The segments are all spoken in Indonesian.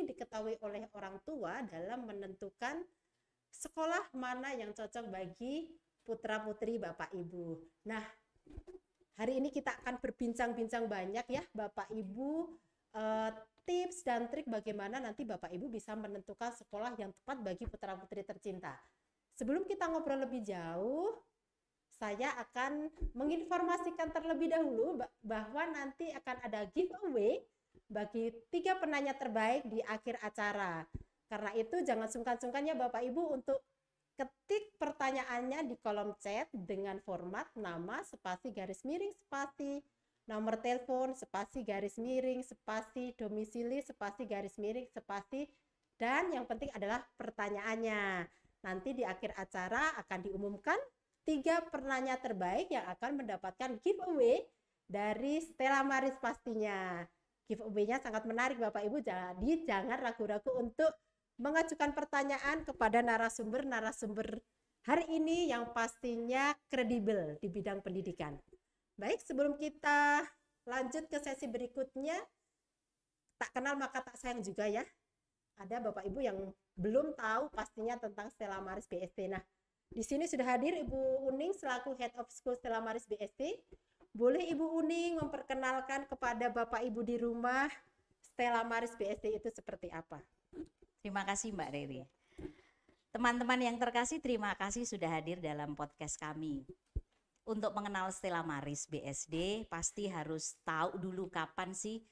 diketahui oleh orang tua dalam menentukan sekolah mana yang cocok bagi putra-putri Bapak Ibu. Nah, hari ini kita akan berbincang-bincang banyak ya Bapak Ibu, tips dan trik bagaimana nanti Bapak Ibu bisa menentukan sekolah yang tepat bagi putra-putri tercinta. Sebelum kita ngobrol lebih jauh, saya akan menginformasikan terlebih dahulu bahwa nanti akan ada giveaway bagi 3 penanya terbaik di akhir acara. Karena itu jangan sungkan-sungkan ya Bapak Ibu untuk ketik pertanyaannya di kolom chat dengan format nama, spasi, garis miring, spasi, nomor telepon, spasi, garis miring, spasi, domisili, spasi, garis miring, spasi, dan yang penting adalah pertanyaannya. Nanti di akhir acara akan diumumkan 3 penanya terbaik yang akan mendapatkan giveaway dari Stella Maris pastinya. Giveaway-nya sangat menarik Bapak Ibu, jadi jangan ragu-ragu untuk mengajukan pertanyaan kepada narasumber hari ini yang pastinya kredibel di bidang pendidikan. Baik, sebelum kita lanjut ke sesi berikutnya, tak kenal maka tak sayang juga ya. Ada Bapak Ibu yang belum tahu pastinya tentang Stella Maris BSD. Nah, di sini sudah hadir Ibu Uning selaku Head of School Stella Maris BSD. Boleh Ibu Uning memperkenalkan kepada Bapak Ibu di rumah Stella Maris BSD itu seperti apa? Terima kasih Mbak Riri. Teman-teman yang terkasih, terima kasih sudah hadir dalam podcast kami. Untuk mengenal Stella Maris BSD, pasti harus tahu dulu kapan sih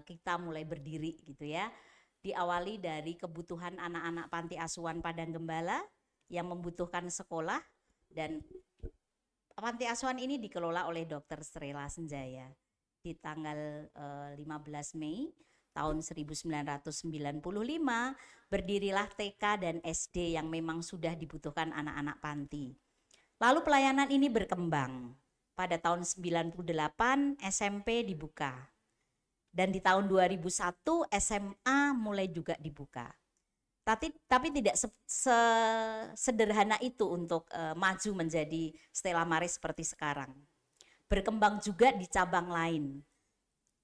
kita mulai berdiri gitu ya. Diawali dari kebutuhan anak-anak panti asuhan Padang Gembala yang membutuhkan sekolah, dan panti asuhan ini dikelola oleh Dr. Strela Senjaya. Di tanggal 15 Mei tahun 1995 berdirilah TK dan SD yang memang sudah dibutuhkan anak-anak panti. Lalu pelayanan ini berkembang. Pada tahun 98 SMP dibuka. Dan di tahun 2001 SMA mulai juga dibuka. Tapi tidak sederhana itu untuk maju menjadi Stella Maris seperti sekarang. Berkembang juga di cabang lain.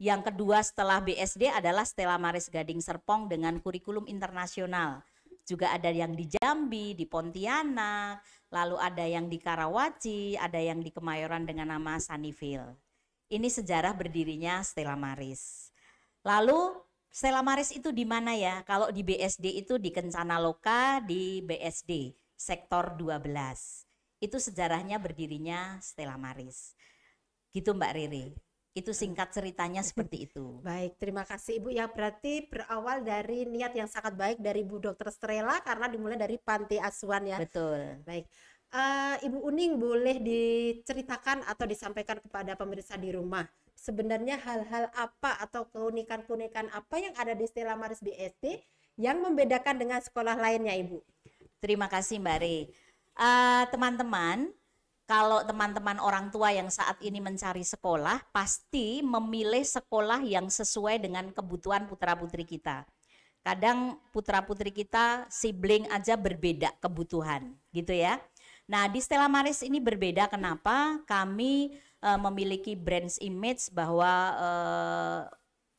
Yang kedua setelah BSD adalah Stella Maris Gading Serpong dengan kurikulum internasional. Juga ada yang di Jambi, di Pontianak, lalu ada yang di Karawaci, ada yang di Kemayoran dengan nama Sunnyville. Ini sejarah berdirinya Stella Maris. Lalu Stella Maris itu di mana ya? Kalau di BSD itu di Kencana Loka, di BSD, sektor 12. Itu sejarahnya berdirinya Stella Maris. Gitu Mbak Riri. Itu singkat ceritanya seperti itu. Baik, terima kasih Ibu. Ya berarti berawal dari niat yang sangat baik dari Bu Dr. Strela karena dimulai dari panti asuhan ya. Betul. Baik, Ibu Uning boleh diceritakan atau disampaikan kepada pemirsa di rumah. Sebenarnya hal-hal apa atau keunikan-keunikan apa yang ada di Stella Maris BSD yang membedakan dengan sekolah lainnya Ibu? Terima kasih Mbak Re. Teman-teman, kalau teman-teman orang tua yang saat ini mencari sekolah, pasti memilih sekolah yang sesuai dengan kebutuhan putra-putri kita. Kadang putra-putri kita sibling aja berbeda kebutuhan, gitu ya. Nah, di Stella Maris ini berbeda. Kenapa? Kami memiliki brand image bahwa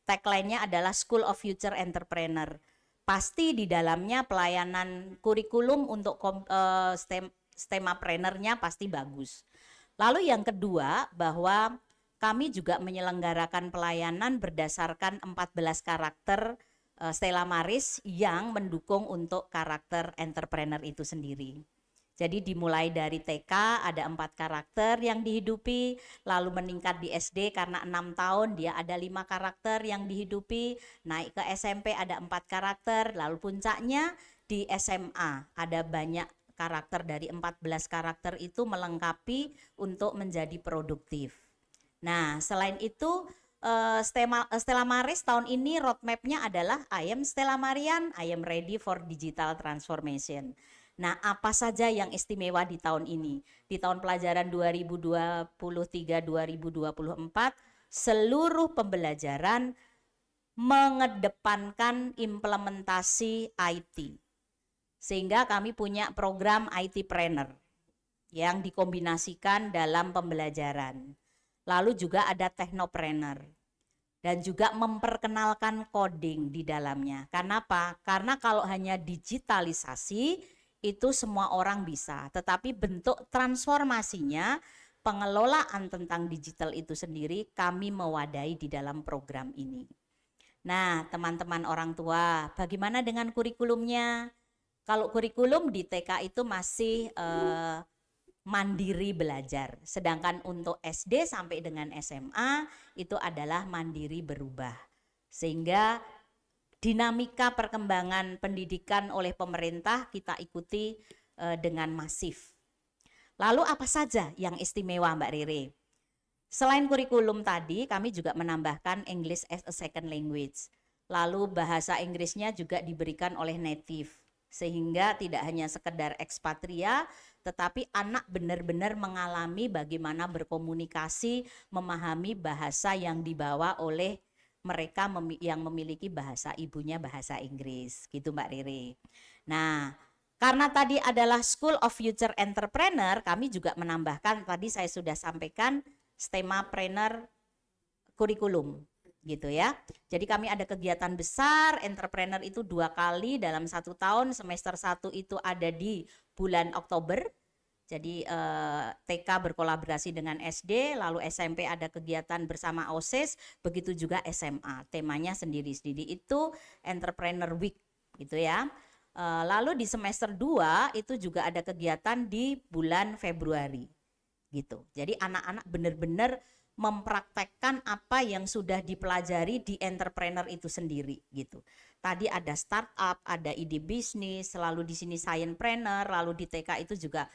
tagline-nya adalah School of Future Entrepreneur. Pasti di dalamnya pelayanan kurikulum untuk STEMapreneur-nya pasti bagus. Lalu yang kedua, bahwa kami juga menyelenggarakan pelayanan berdasarkan 14 karakter Stella Maris yang mendukung untuk karakter entrepreneur itu sendiri. Jadi dimulai dari TK ada 4 karakter yang dihidupi, lalu meningkat di SD karena 6 tahun dia ada 5 karakter yang dihidupi, naik ke SMP ada 4 karakter, lalu puncaknya di SMA ada banyak karakter, dari 14 karakter itu melengkapi untuk menjadi produktif. Nah, selain itu Stella Maris tahun ini roadmap-nya adalah I am Stella Marian, I am ready for digital transformation. Nah, apa saja yang istimewa di tahun ini? Di tahun pelajaran 2023-2024, seluruh pembelajaran mengedepankan implementasi IT. Sehingga kami punya program IT Trainer yang dikombinasikan dalam pembelajaran. Lalu juga ada Technopreneur. dan juga memperkenalkan coding di dalamnya. Kenapa? Karena kalau hanya digitalisasi itu semua orang bisa, tetapi bentuk transformasinya, pengelolaan tentang digital itu sendiri kami mewadahi di dalam program ini. Nah, teman-teman orang tua, bagaimana dengan kurikulumnya? Kalau kurikulum di TK itu masih mandiri belajar, sedangkan untuk SD sampai dengan SMA itu adalah mandiri berubah. Sehingga dinamika perkembangan pendidikan oleh pemerintah kita ikuti dengan masif. Lalu apa saja yang istimewa Mbak Rere? Selain kurikulum tadi, kami juga menambahkan English as a second language. Lalu bahasa Inggrisnya juga diberikan oleh native, sehingga tidak hanya sekedar ekspatria, tetapi anak benar-benar mengalami bagaimana berkomunikasi, memahami bahasa yang dibawa oleh mereka yang memiliki bahasa ibunya bahasa Inggris, gitu Mbak Rere. Nah, karena tadi adalah School of Future Entrepreneur, kami juga menambahkan, tadi saya sudah sampaikan, STEMA-preneur kurikulum gitu ya. Jadi kami ada kegiatan besar entrepreneur itu 2 kali dalam 1 tahun. Semester 1 itu ada di bulan Oktober. Jadi TK berkolaborasi dengan SD, lalu SMP ada kegiatan bersama OSIS, begitu juga SMA. Temanya sendiri-sendiri itu Entrepreneur Week gitu ya. Lalu di semester 2 itu juga ada kegiatan di bulan Februari. Gitu. Jadi anak-anak benar-benar mempraktekkan apa yang sudah dipelajari di entrepreneur itu sendiri gitu. Tadi ada startup, ada ide bisnis, lalu di sini sciencepreneur, lalu di TK itu juga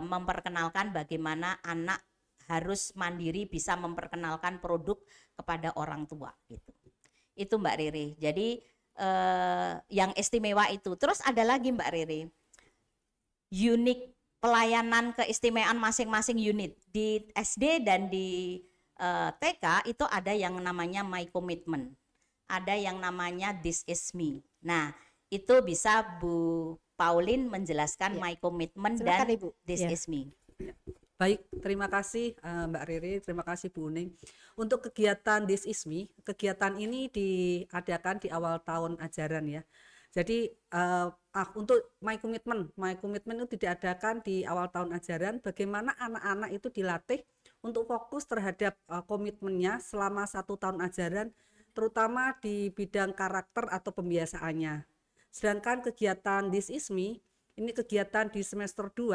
memperkenalkan bagaimana anak harus mandiri bisa memperkenalkan produk kepada orang tua gitu. Itu Mbak Rere. Jadi yang istimewa itu. Terus ada lagi Mbak Rere. Unik pelayanan keistimewaan masing-masing unit di SD dan di TK itu ada yang namanya My Commitment, ada yang namanya This Is Me. Nah itu bisa Bu Pauline menjelaskan My Commitment. Silakan, dan Ibu. This Is Me. Baik, terima kasih Mbak Rere, terima kasih Bu Uning. Untuk kegiatan This Is Me, kegiatan ini diadakan di awal tahun ajaran ya. Jadi untuk My Commitment itu diadakan di awal tahun ajaran, bagaimana anak-anak itu dilatih untuk fokus terhadap komitmennya selama 1 tahun ajaran, terutama di bidang karakter atau pembiasaannya. Sedangkan kegiatan This Is Me, ini kegiatan di semester 2,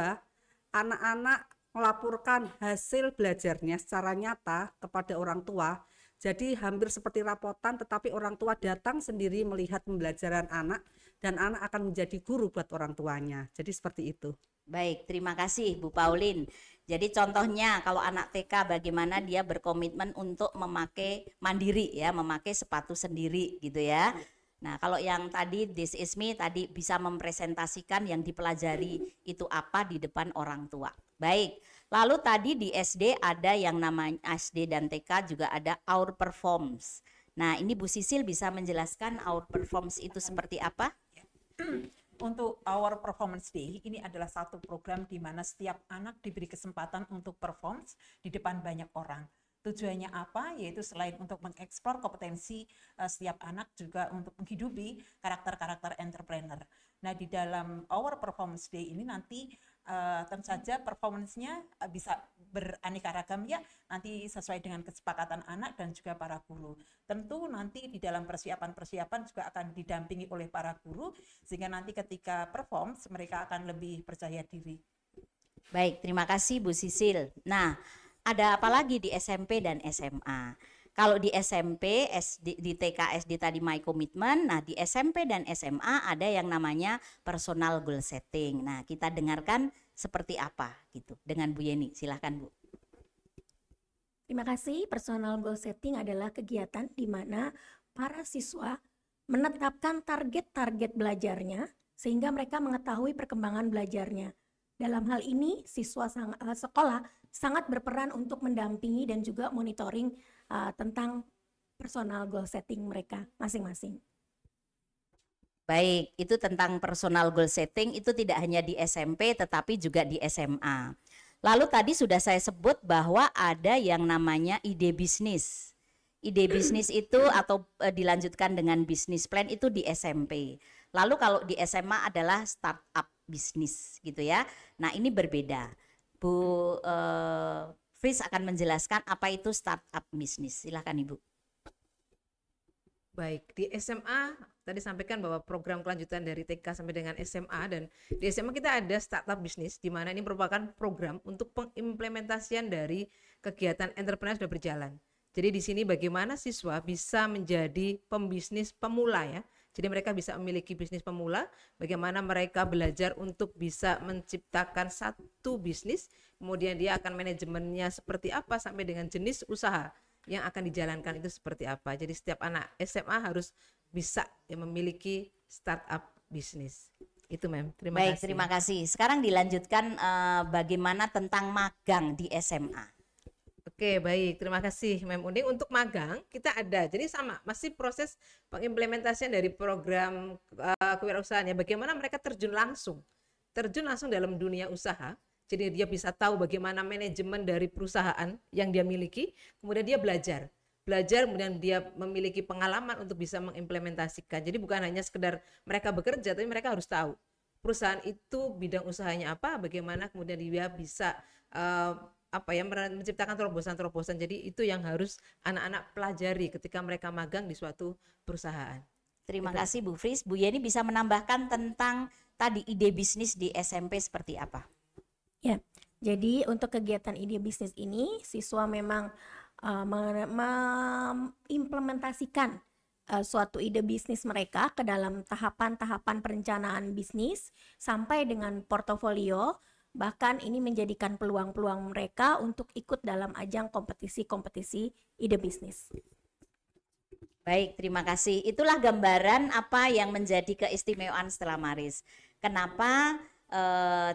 anak-anak melaporkan hasil belajarnya secara nyata kepada orang tua. Jadi hampir seperti rapotan, tetapi orang tua datang sendiri melihat pembelajaran anak dan anak akan menjadi guru buat orang tuanya. Jadi seperti itu. Baik, terima kasih Bu Pauline. Jadi contohnya kalau anak TK bagaimana dia berkomitmen untuk memakai mandiri ya, memakai sepatu sendiri gitu ya. Nah, kalau yang tadi This Is Me tadi bisa mempresentasikan yang dipelajari itu apa di depan orang tua. Baik. Lalu tadi di SD ada yang namanya SD dan TK juga ada Our Performs. Nah, ini Bu Sisil bisa menjelaskan Our Performs itu seperti apa? Untuk Our Performance Day, ini adalah satu program di mana setiap anak diberi kesempatan untuk perform di depan banyak orang. Tujuannya apa? Yaitu selain untuk mengeksplor kompetensi setiap anak, juga untuk menghidupi karakter-karakter entrepreneur. Nah, di dalam Our Performance Day ini nanti tentu saja performance-nya bisa beraneka ragam ya, nanti sesuai dengan kesepakatan anak dan juga para guru. Tentu nanti di dalam persiapan-persiapan juga akan didampingi oleh para guru, sehingga nanti ketika perform mereka akan lebih percaya diri. Baik, terima kasih Bu Sisil. Nah, ada apa lagi di SMP dan SMA? Kalau di SMP, di TK, SD tadi My Commitment, nah di SMP dan SMA ada yang namanya personal goal setting. Nah, kita dengarkan seperti apa gitu dengan Bu Yeni. Silahkan Bu. Terima kasih. Personal goal setting adalah kegiatan di mana para siswa menetapkan target-target belajarnya sehingga mereka mengetahui perkembangan belajarnya. Dalam hal ini, siswa sekolah sangat berperan untuk mendampingi dan juga monitoring tentang personal goal setting mereka masing-masing. Baik, itu tentang personal goal setting itu tidak hanya di SMP tetapi juga di SMA. Lalu tadi sudah saya sebut bahwa ada yang namanya ide bisnis. ide bisnis itu atau dilanjutkan dengan bisnis plan itu di SMP. Lalu kalau di SMA adalah startup bisnis gitu ya. Nah ini berbeda. Bu Fris akan menjelaskan apa itu startup bisnis. Silakan Ibu. Baik, di SMA tadi sampaikan bahwa program kelanjutan dari TK sampai dengan SMA, dan di SMA kita ada startup bisnis, di mana ini merupakan program untuk pengimplementasian dari kegiatan entrepreneur sudah berjalan. Jadi di sini bagaimana siswa bisa menjadi pembisnis pemula ya. Jadi mereka bisa memiliki bisnis pemula, bagaimana mereka belajar untuk bisa menciptakan satu bisnis, kemudian dia akan manajemennya seperti apa sampai dengan jenis usaha yang akan dijalankan itu seperti apa. Jadi setiap anak SMA harus bisa ya, memiliki startup bisnis. Itu Mem, terima Baik, kasih. terima kasih. Sekarang dilanjutkan bagaimana tentang magang di SMA. Oke, baik. Terima kasih Mem Uning. Untuk magang kita ada. Jadi sama, masih proses pengimplementasian dari program kewirausahaan ya. Bagaimana mereka terjun langsung dalam dunia usaha. Jadi dia bisa tahu bagaimana manajemen dari perusahaan yang dia miliki, kemudian dia belajar, kemudian dia memiliki pengalaman untuk bisa mengimplementasikan. Jadi bukan hanya sekedar mereka bekerja, tapi mereka harus tahu perusahaan itu bidang usahanya apa, bagaimana kemudian dia bisa menciptakan terobosan-terobosan. Jadi itu yang harus anak-anak pelajari ketika mereka magang di suatu perusahaan. Terima kasih Bu Fris. Bu Yeni bisa menambahkan tentang tadi ide bisnis di SMP seperti apa? Ya, jadi untuk kegiatan ide bisnis ini siswa memang mengimplementasikan suatu ide bisnis mereka ke dalam tahapan-tahapan perencanaan bisnis sampai dengan portofolio. Bahkan ini menjadikan peluang-peluang mereka untuk ikut dalam ajang kompetisi-kompetisi ide bisnis. Baik, terima kasih. Itulah gambaran apa yang menjadi keistimewaan Stella Maris. Kenapa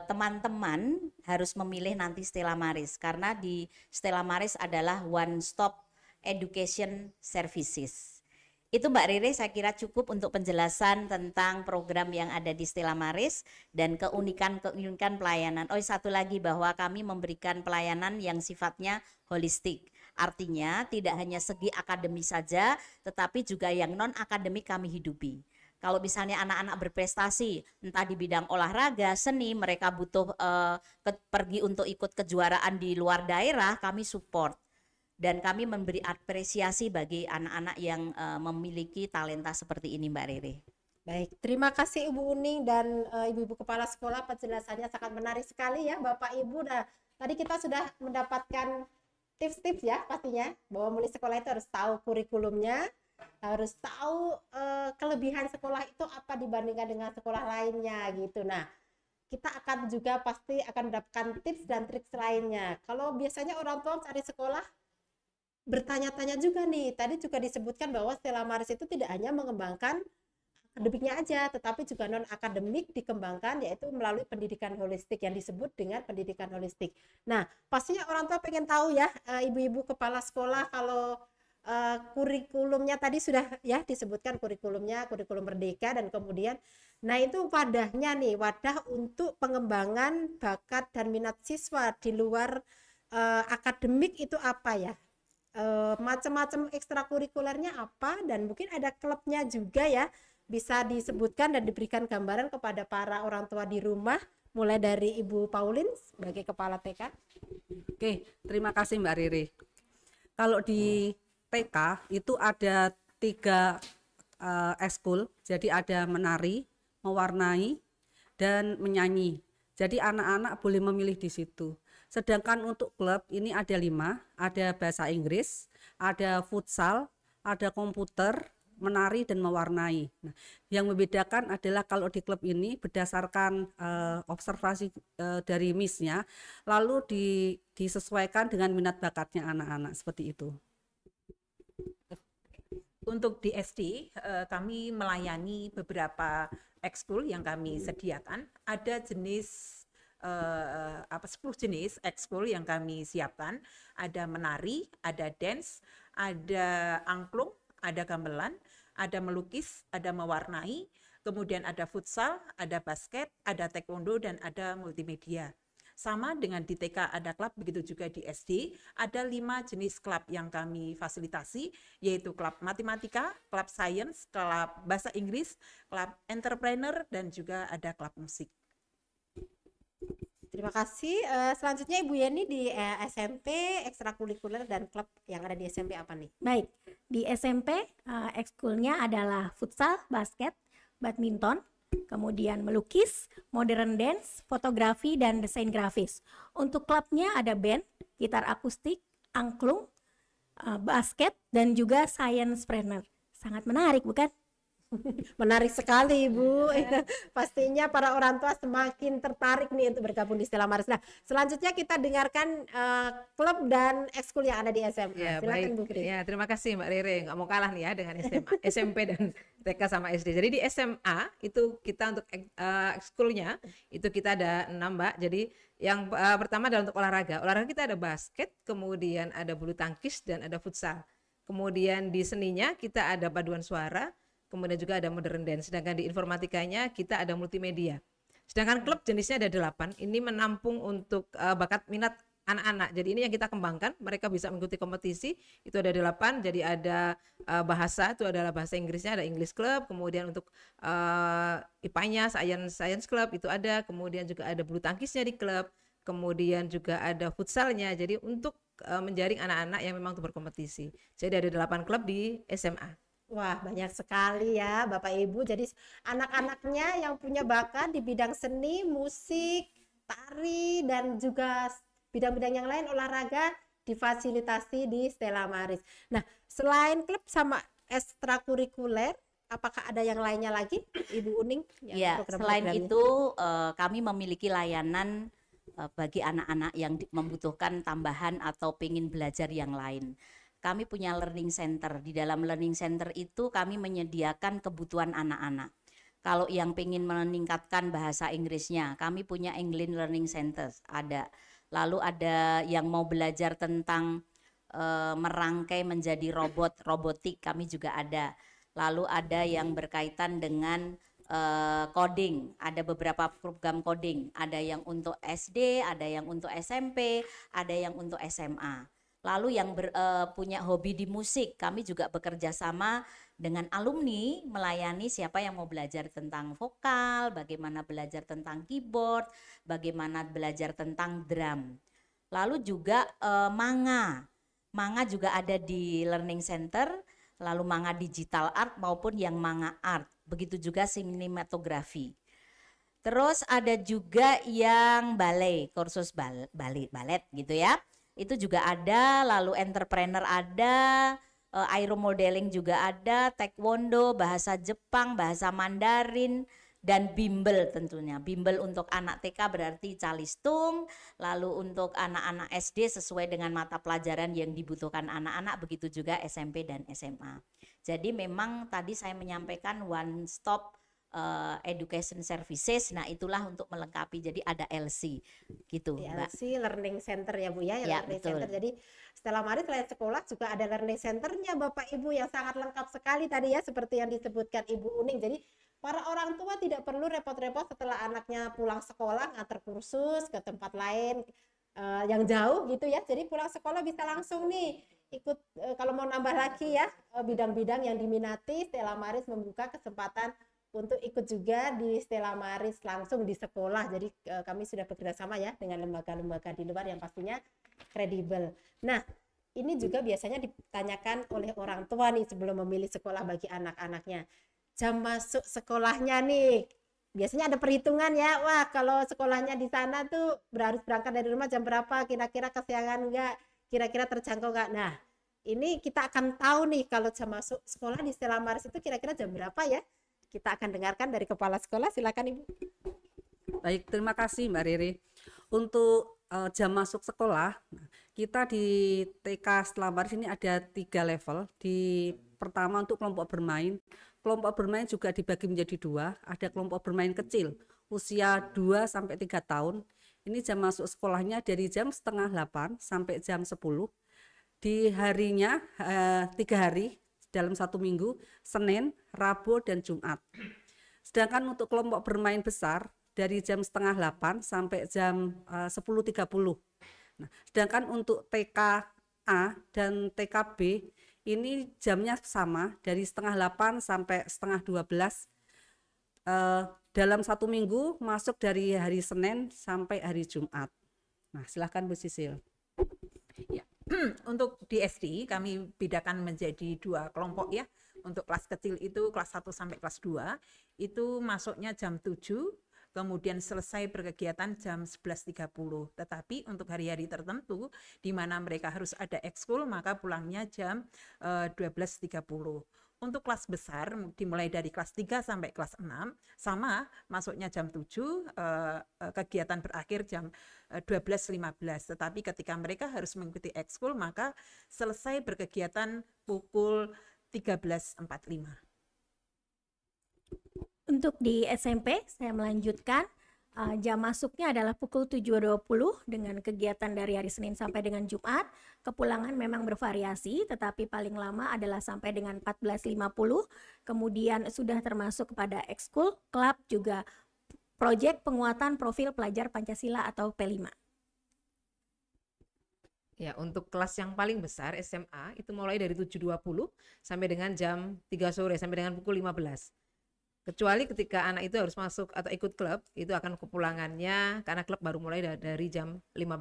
teman-teman harus memilih nanti Stella Maris? Karena di Stella Maris adalah one stop education services. Itu Mbak Riri saya kira cukup untuk penjelasan tentang program yang ada di Stella Maris dan keunikan pelayanan. Oh, satu lagi bahwa kami memberikan pelayanan yang sifatnya holistik. Artinya tidak hanya segi akademis saja, tetapi juga yang non akademik kami hidupi. Kalau misalnya anak-anak berprestasi, entah di bidang olahraga, seni, mereka butuh pergi untuk ikut kejuaraan di luar daerah, kami support. Dan kami memberi apresiasi bagi anak-anak yang memiliki talenta seperti ini Mbak Riri. Baik, terima kasih Ibu Uning dan Ibu-Ibu Kepala Sekolah, penjelasannya sangat menarik sekali ya Bapak Ibu. Nah, tadi kita sudah mendapatkan tips-tips ya pastinya, bahwa mulai sekolah itu harus tahu kurikulumnya, harus tahu kelebihan sekolah itu apa dibandingkan dengan sekolah lainnya gitu. Nah, kita akan juga pasti akan mendapatkan tips dan trik lainnya. Kalau biasanya orang tua cari sekolah, bertanya-tanya juga nih, tadi juga disebutkan bahwa Stella Maris itu tidak hanya mengembangkan akademiknya aja, tetapi juga non akademik dikembangkan, yaitu melalui pendidikan holistik yang disebut dengan pendidikan holistik. Nah, pastinya orang tua pengen tahu ya, ibu-ibu kepala sekolah, kalau kurikulumnya tadi sudah ya disebutkan kurikulumnya, kurikulum merdeka, dan kemudian nah itu wadahnya nih, wadah untuk pengembangan bakat dan minat siswa di luar akademik itu apa ya? Macam-macam ekstrakurikulernya apa, dan mungkin ada klubnya juga ya, bisa disebutkan dan diberikan gambaran kepada para orang tua di rumah, mulai dari Ibu Paulin sebagai kepala TK. Oke, terima kasih Mbak Riri. Kalau di TK itu ada 3 ekskul, jadi ada menari, mewarnai, dan menyanyi. Jadi anak-anak boleh memilih di situ. Sedangkan untuk klub ini ada 5, ada bahasa Inggris, ada futsal, ada komputer, menari, dan mewarnai. Nah, yang membedakan adalah kalau di klub ini berdasarkan observasi dari Miss-nya, lalu disesuaikan dengan minat bakatnya anak-anak, seperti itu. Untuk di SD, kami melayani beberapa ekskul yang kami sediakan. Ada jenis 10 jenis ekskul yang kami siapkan. Ada menari, ada dance, ada angklung, ada gamelan, ada melukis, ada mewarnai, kemudian ada futsal, ada basket, ada taekwondo, dan ada multimedia. Sama dengan di TK ada klub, begitu juga di SD. Ada 5 jenis klub yang kami fasilitasi, yaitu klub matematika, klub sains, klub bahasa Inggris, klub entrepreneur, dan juga ada klub musik. Terima kasih. Selanjutnya Ibu Yeni di SMP, ekstrakurikuler dan klub yang ada di SMP apa nih? Baik, di SMP ekskulnya adalah futsal, basket, badminton, kemudian melukis, modern dance, fotografi, dan desain grafis. Untuk klubnya ada band, gitar akustik, angklung, basket, dan juga science planner. Sangat menarik, bukan? Menarik sekali Ibu. Pastinya para orang tua semakin tertarik nih untuk bergabung di Stella Maris. Nah, selanjutnya kita dengarkan klub dan ekskul yang ada di SMA. Ya, Silakan baik. Bu Kris. Ya, terima kasih Mbak Rere. Nggak mau kalah nih ya dengan SMA, SMP dan TK sama SD. Jadi di SMA itu kita untuk ekskulnya itu kita ada 6 Mbak. Jadi yang pertama adalah untuk olahraga. Olahraga kita ada basket, kemudian ada bulu tangkis dan ada futsal. Kemudian di seninya kita ada paduan suara, kemudian juga ada modern dance. Sedangkan di informatikanya kita ada multimedia. Sedangkan klub jenisnya ada 8. Ini menampung untuk bakat minat anak-anak. Jadi ini yang kita kembangkan. Mereka bisa mengikuti kompetisi. Itu ada 8. Jadi ada bahasa, itu adalah bahasa Inggrisnya, ada English Club. Kemudian untuk IPA-nya, Science Club itu ada. Kemudian juga ada bulu tangkisnya di klub. Kemudian juga ada futsalnya. Jadi untuk menjaring anak-anak yang memang untuk berkompetisi. Jadi ada 8 klub di SMA. Wah, banyak sekali ya Bapak Ibu. Jadi anak-anaknya yang punya bakat di bidang seni, musik, tari, dan juga bidang-bidang yang lain, olahraga, difasilitasi di Stella Maris. Nah, selain klub sama ekstrakurikuler, apakah ada yang lainnya lagi, Ibu Uning? Ya, selain itu kami memiliki layanan bagi anak-anak yang membutuhkan tambahan atau pengen belajar yang lain. Kami punya learning center. Di dalam learning center itu kami menyediakan kebutuhan anak-anak. Kalau yang pengen meningkatkan bahasa Inggrisnya, kami punya English Learning Center, ada. Lalu ada yang mau belajar tentang merangkai menjadi robotik, kami juga ada. Lalu ada yang berkaitan dengan coding, ada beberapa program coding, ada yang untuk SD, ada yang untuk SMP, ada yang untuk SMA. Lalu yang punya hobi di musik, kami juga bekerja sama dengan alumni melayani siapa yang mau belajar tentang vokal, bagaimana belajar tentang keyboard, bagaimana belajar tentang drum. Lalu juga manga juga ada di Learning Center, lalu manga digital art maupun yang manga art, begitu juga sinematografi. Terus ada juga yang ballet, kursus balet gitu ya. Itu juga ada, lalu entrepreneur ada, aeromodeling juga ada, taekwondo, bahasa Jepang, bahasa Mandarin, dan bimbel tentunya. Bimbel untuk anak TK berarti calistung, lalu untuk anak-anak SD sesuai dengan mata pelajaran yang dibutuhkan anak-anak, begitu juga SMP dan SMA. Jadi memang tadi saya menyampaikan one stop education services. Nah, itulah untuk melengkapi. Jadi ada LC gitu, Mbak. LC Learning Center ya Bu ya, Ya, Learning betul. Center. Jadi Stella Maris selain sekolah juga ada Learning Centernya Bapak Ibu yang sangat lengkap sekali tadi ya, seperti yang disebutkan Ibu Uning. Jadi para orang tua tidak perlu repot-repot setelah anaknya pulang sekolah ngantar kursus ke tempat lain yang jauh gitu ya. Jadi pulang sekolah bisa langsung nih ikut kalau mau nambah lagi ya bidang-bidang yang diminati, Stella Maris membuka kesempatan untuk ikut juga di Stella Maris langsung di sekolah. Jadi kami sudah bekerja sama ya dengan lembaga-lembaga di luar yang pastinya kredibel. Nah, ini juga biasanya ditanyakan oleh orang tua nih sebelum memilih sekolah bagi anak-anaknya. Jam masuk sekolahnya nih, biasanya ada perhitungan ya. Wah, kalau sekolahnya di sana tuh harus berangkat dari rumah jam berapa, kira-kira kesiangan enggak, kira-kira terjangkau enggak. Nah, ini kita akan tahu nih kalau jam masuk sekolah di Stella Maris itu kira-kira jam berapa ya. Kita akan dengarkan dari kepala sekolah, silakan Ibu. Baik, terima kasih Mbak Riri. Untuk jam masuk sekolah, kita di TK Stella Maris ini ada 3 level. Di pertama untuk kelompok bermain. Kelompok bermain juga dibagi menjadi 2. Ada kelompok bermain kecil, usia 2 sampai 3 tahun. Ini jam masuk sekolahnya dari jam 7:30 sampai jam 10. Di harinya 3 hari dalam 1 minggu, Senin, Rabu, dan Jumat. Sedangkan untuk kelompok bermain besar dari jam setengah 8 sampai jam 10.30. Nah, sedangkan untuk TKA dan TKB ini jamnya sama dari setengah 8 sampai setengah 12. Dalam 1 minggu masuk dari hari Senin sampai hari Jumat. Nah, silahkan Bu Sisil. Ya. Untuk di SD kami bedakan menjadi 2 kelompok ya. Untuk kelas kecil itu kelas 1 sampai kelas 2 itu masuknya jam 7, kemudian selesai berkegiatan jam 11.30. Tetapi untuk hari-hari tertentu di mana mereka harus ada ekskul maka pulangnya jam 12.30. Untuk kelas besar dimulai dari kelas 3 sampai kelas 6 sama masuknya jam 7, kegiatan berakhir jam 12.15. Tetapi ketika mereka harus mengikuti ekskul maka selesai berkegiatan pukul 13.45. Untuk di SMP, saya melanjutkan jam masuknya adalah pukul 7.20 dengan kegiatan dari hari Senin sampai dengan Jumat. Kepulangan memang bervariasi, tetapi paling lama adalah sampai dengan 14.50. Kemudian sudah termasuk kepada ekskul, klub, juga proyek penguatan profil pelajar Pancasila atau P5. Ya, untuk kelas yang paling besar SMA itu mulai dari 7.20 sampai dengan jam 3 sore sampai dengan pukul 15. Kecuali ketika anak itu harus masuk atau ikut klub, itu akan kepulangannya karena klub baru mulai dari jam 15.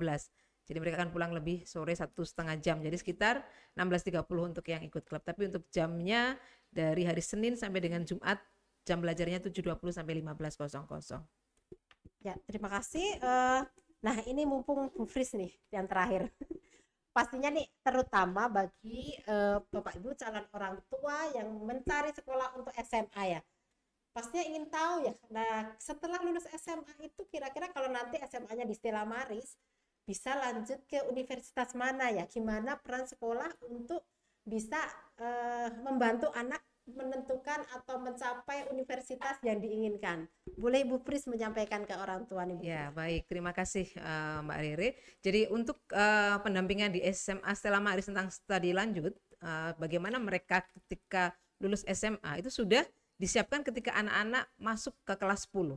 Jadi mereka akan pulang lebih sore 1,5 jam. Jadi sekitar 16.30 untuk yang ikut klub. Tapi untuk jamnya dari hari Senin sampai dengan Jumat, jam belajarnya 7.20 sampai 15.00. Ya, terima kasih. Nah, ini mumpung Bu Fris nih yang terakhir. Pastinya nih terutama bagi Bapak Ibu calon orang tua yang mencari sekolah untuk SMA ya. Pastinya ingin tahu ya. Nah, setelah lulus SMA itu kira-kira kalau nanti SMA-nya di Stella Maris bisa lanjut ke universitas mana ya? Gimana peran sekolah untuk bisa membantu anak menentukan atau mencapai universitas yang diinginkan? Boleh Ibu Pris menyampaikan ke orang tua nih, Bu? Ya, baik. Terima kasih Mbak Rere. Jadi untuk pendampingan di SMA Stella Maris tentang studi lanjut, bagaimana mereka ketika lulus SMA itu sudah disiapkan ketika anak-anak masuk ke kelas 10.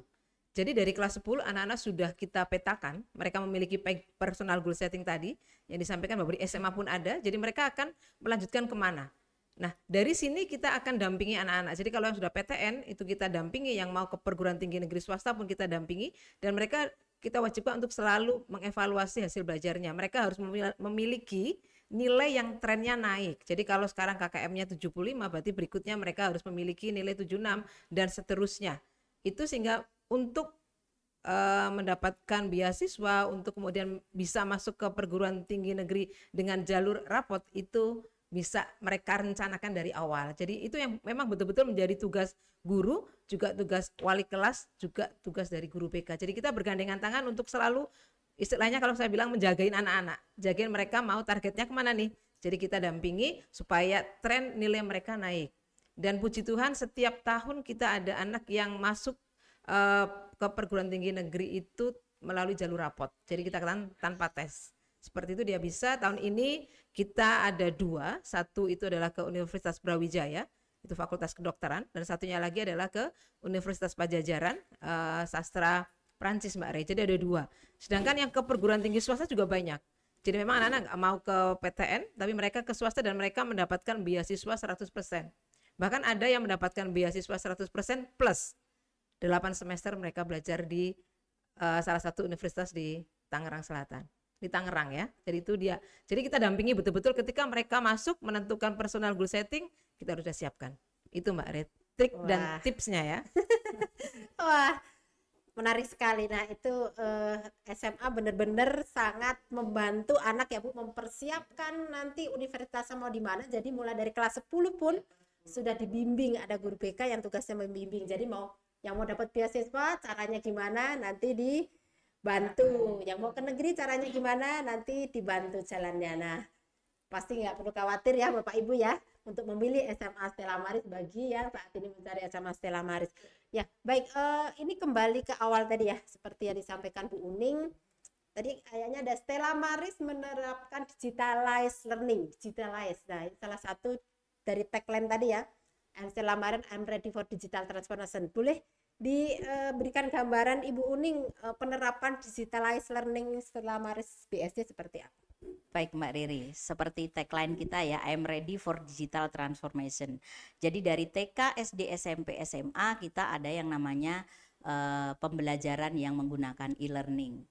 Jadi dari kelas 10 anak-anak sudah kita petakan, mereka memiliki personal goal setting tadi yang disampaikan bahwa di SMA pun ada, jadi mereka akan melanjutkan kemana. Nah, dari sini kita akan dampingi anak-anak. Jadi kalau yang sudah PTN itu kita dampingi, yang mau ke perguruan tinggi negeri swasta pun kita dampingi, dan mereka kita wajibkan untuk selalu mengevaluasi hasil belajarnya. Mereka harus memiliki nilai yang trennya naik. Jadi kalau sekarang KKM-nya 75, berarti berikutnya mereka harus memiliki nilai 76 dan seterusnya. Itu sehingga untuk mendapatkan beasiswa, untuk kemudian bisa masuk ke perguruan tinggi negeri dengan jalur rapot itu bisa mereka rencanakan dari awal. Jadi itu yang memang betul-betul menjadi tugas guru, juga tugas wali kelas, juga tugas dari guru BK. Jadi kita bergandengan tangan untuk selalu, istilahnya kalau saya bilang menjagain anak-anak, jagain mereka mau targetnya kemana nih. Jadi kita dampingi supaya tren nilai mereka naik. Dan puji Tuhan setiap tahun kita ada anak yang masuk ke perguruan tinggi negeri itu melalui jalur rapot. Jadi kita katakan tanpa tes. Seperti itu dia bisa. Tahun ini kita ada 2, satu itu adalah ke Universitas Brawijaya, itu Fakultas Kedokteran, dan satunya lagi adalah ke Universitas Pajajaran, Sastra Prancis Mbak Rey. Jadi ada 2. Sedangkan yang ke perguruan tinggi swasta juga banyak. Jadi memang anak-anak nggak mau ke PTN, tapi mereka ke swasta dan mereka mendapatkan beasiswa 100%. Bahkan ada yang mendapatkan beasiswa 100% plus 8 semester mereka belajar di salah satu universitas di Tangerang Selatan. Di Tangerang ya. Jadi itu dia. Jadi kita dampingi betul-betul ketika mereka masuk menentukan personal goal setting, kita harus siapkan. Itu Mbak Red, trik dan tipsnya ya. Wah, menarik sekali. Nah, itu SMA benar-benar sangat membantu anak ya Bu, mempersiapkan nanti universitasnya mau di mana. Jadi mulai dari kelas 10 pun sudah dibimbing, ada guru BK yang tugasnya membimbing. Jadi yang mau dapat beasiswa caranya gimana nanti dibantu, yang mau ke negeri caranya gimana nanti dibantu jalannya. Nah, pasti nggak perlu khawatir ya Bapak Ibu ya untuk memilih SMA Stella Maris bagi yang saat ini mencari SMA Stella Maris. Ya, baik, ini kembali ke awal tadi ya, seperti yang disampaikan Bu Uning. Tadi kayaknya ada Stella Maris menerapkan digitalized learning, digitalized. Nah, ini salah satu dari tagline tadi ya. And Stella Maris, I'm ready for digital transformation. Boleh diberikan gambaran Ibu Uning penerapan digitalized learning Stella Maris BSD seperti apa? Baik Mbak Riri, seperti tagline kita ya, I'm ready for digital transformation. Jadi dari TK, SD, SMP, SMA kita ada yang namanya pembelajaran yang menggunakan e-learning.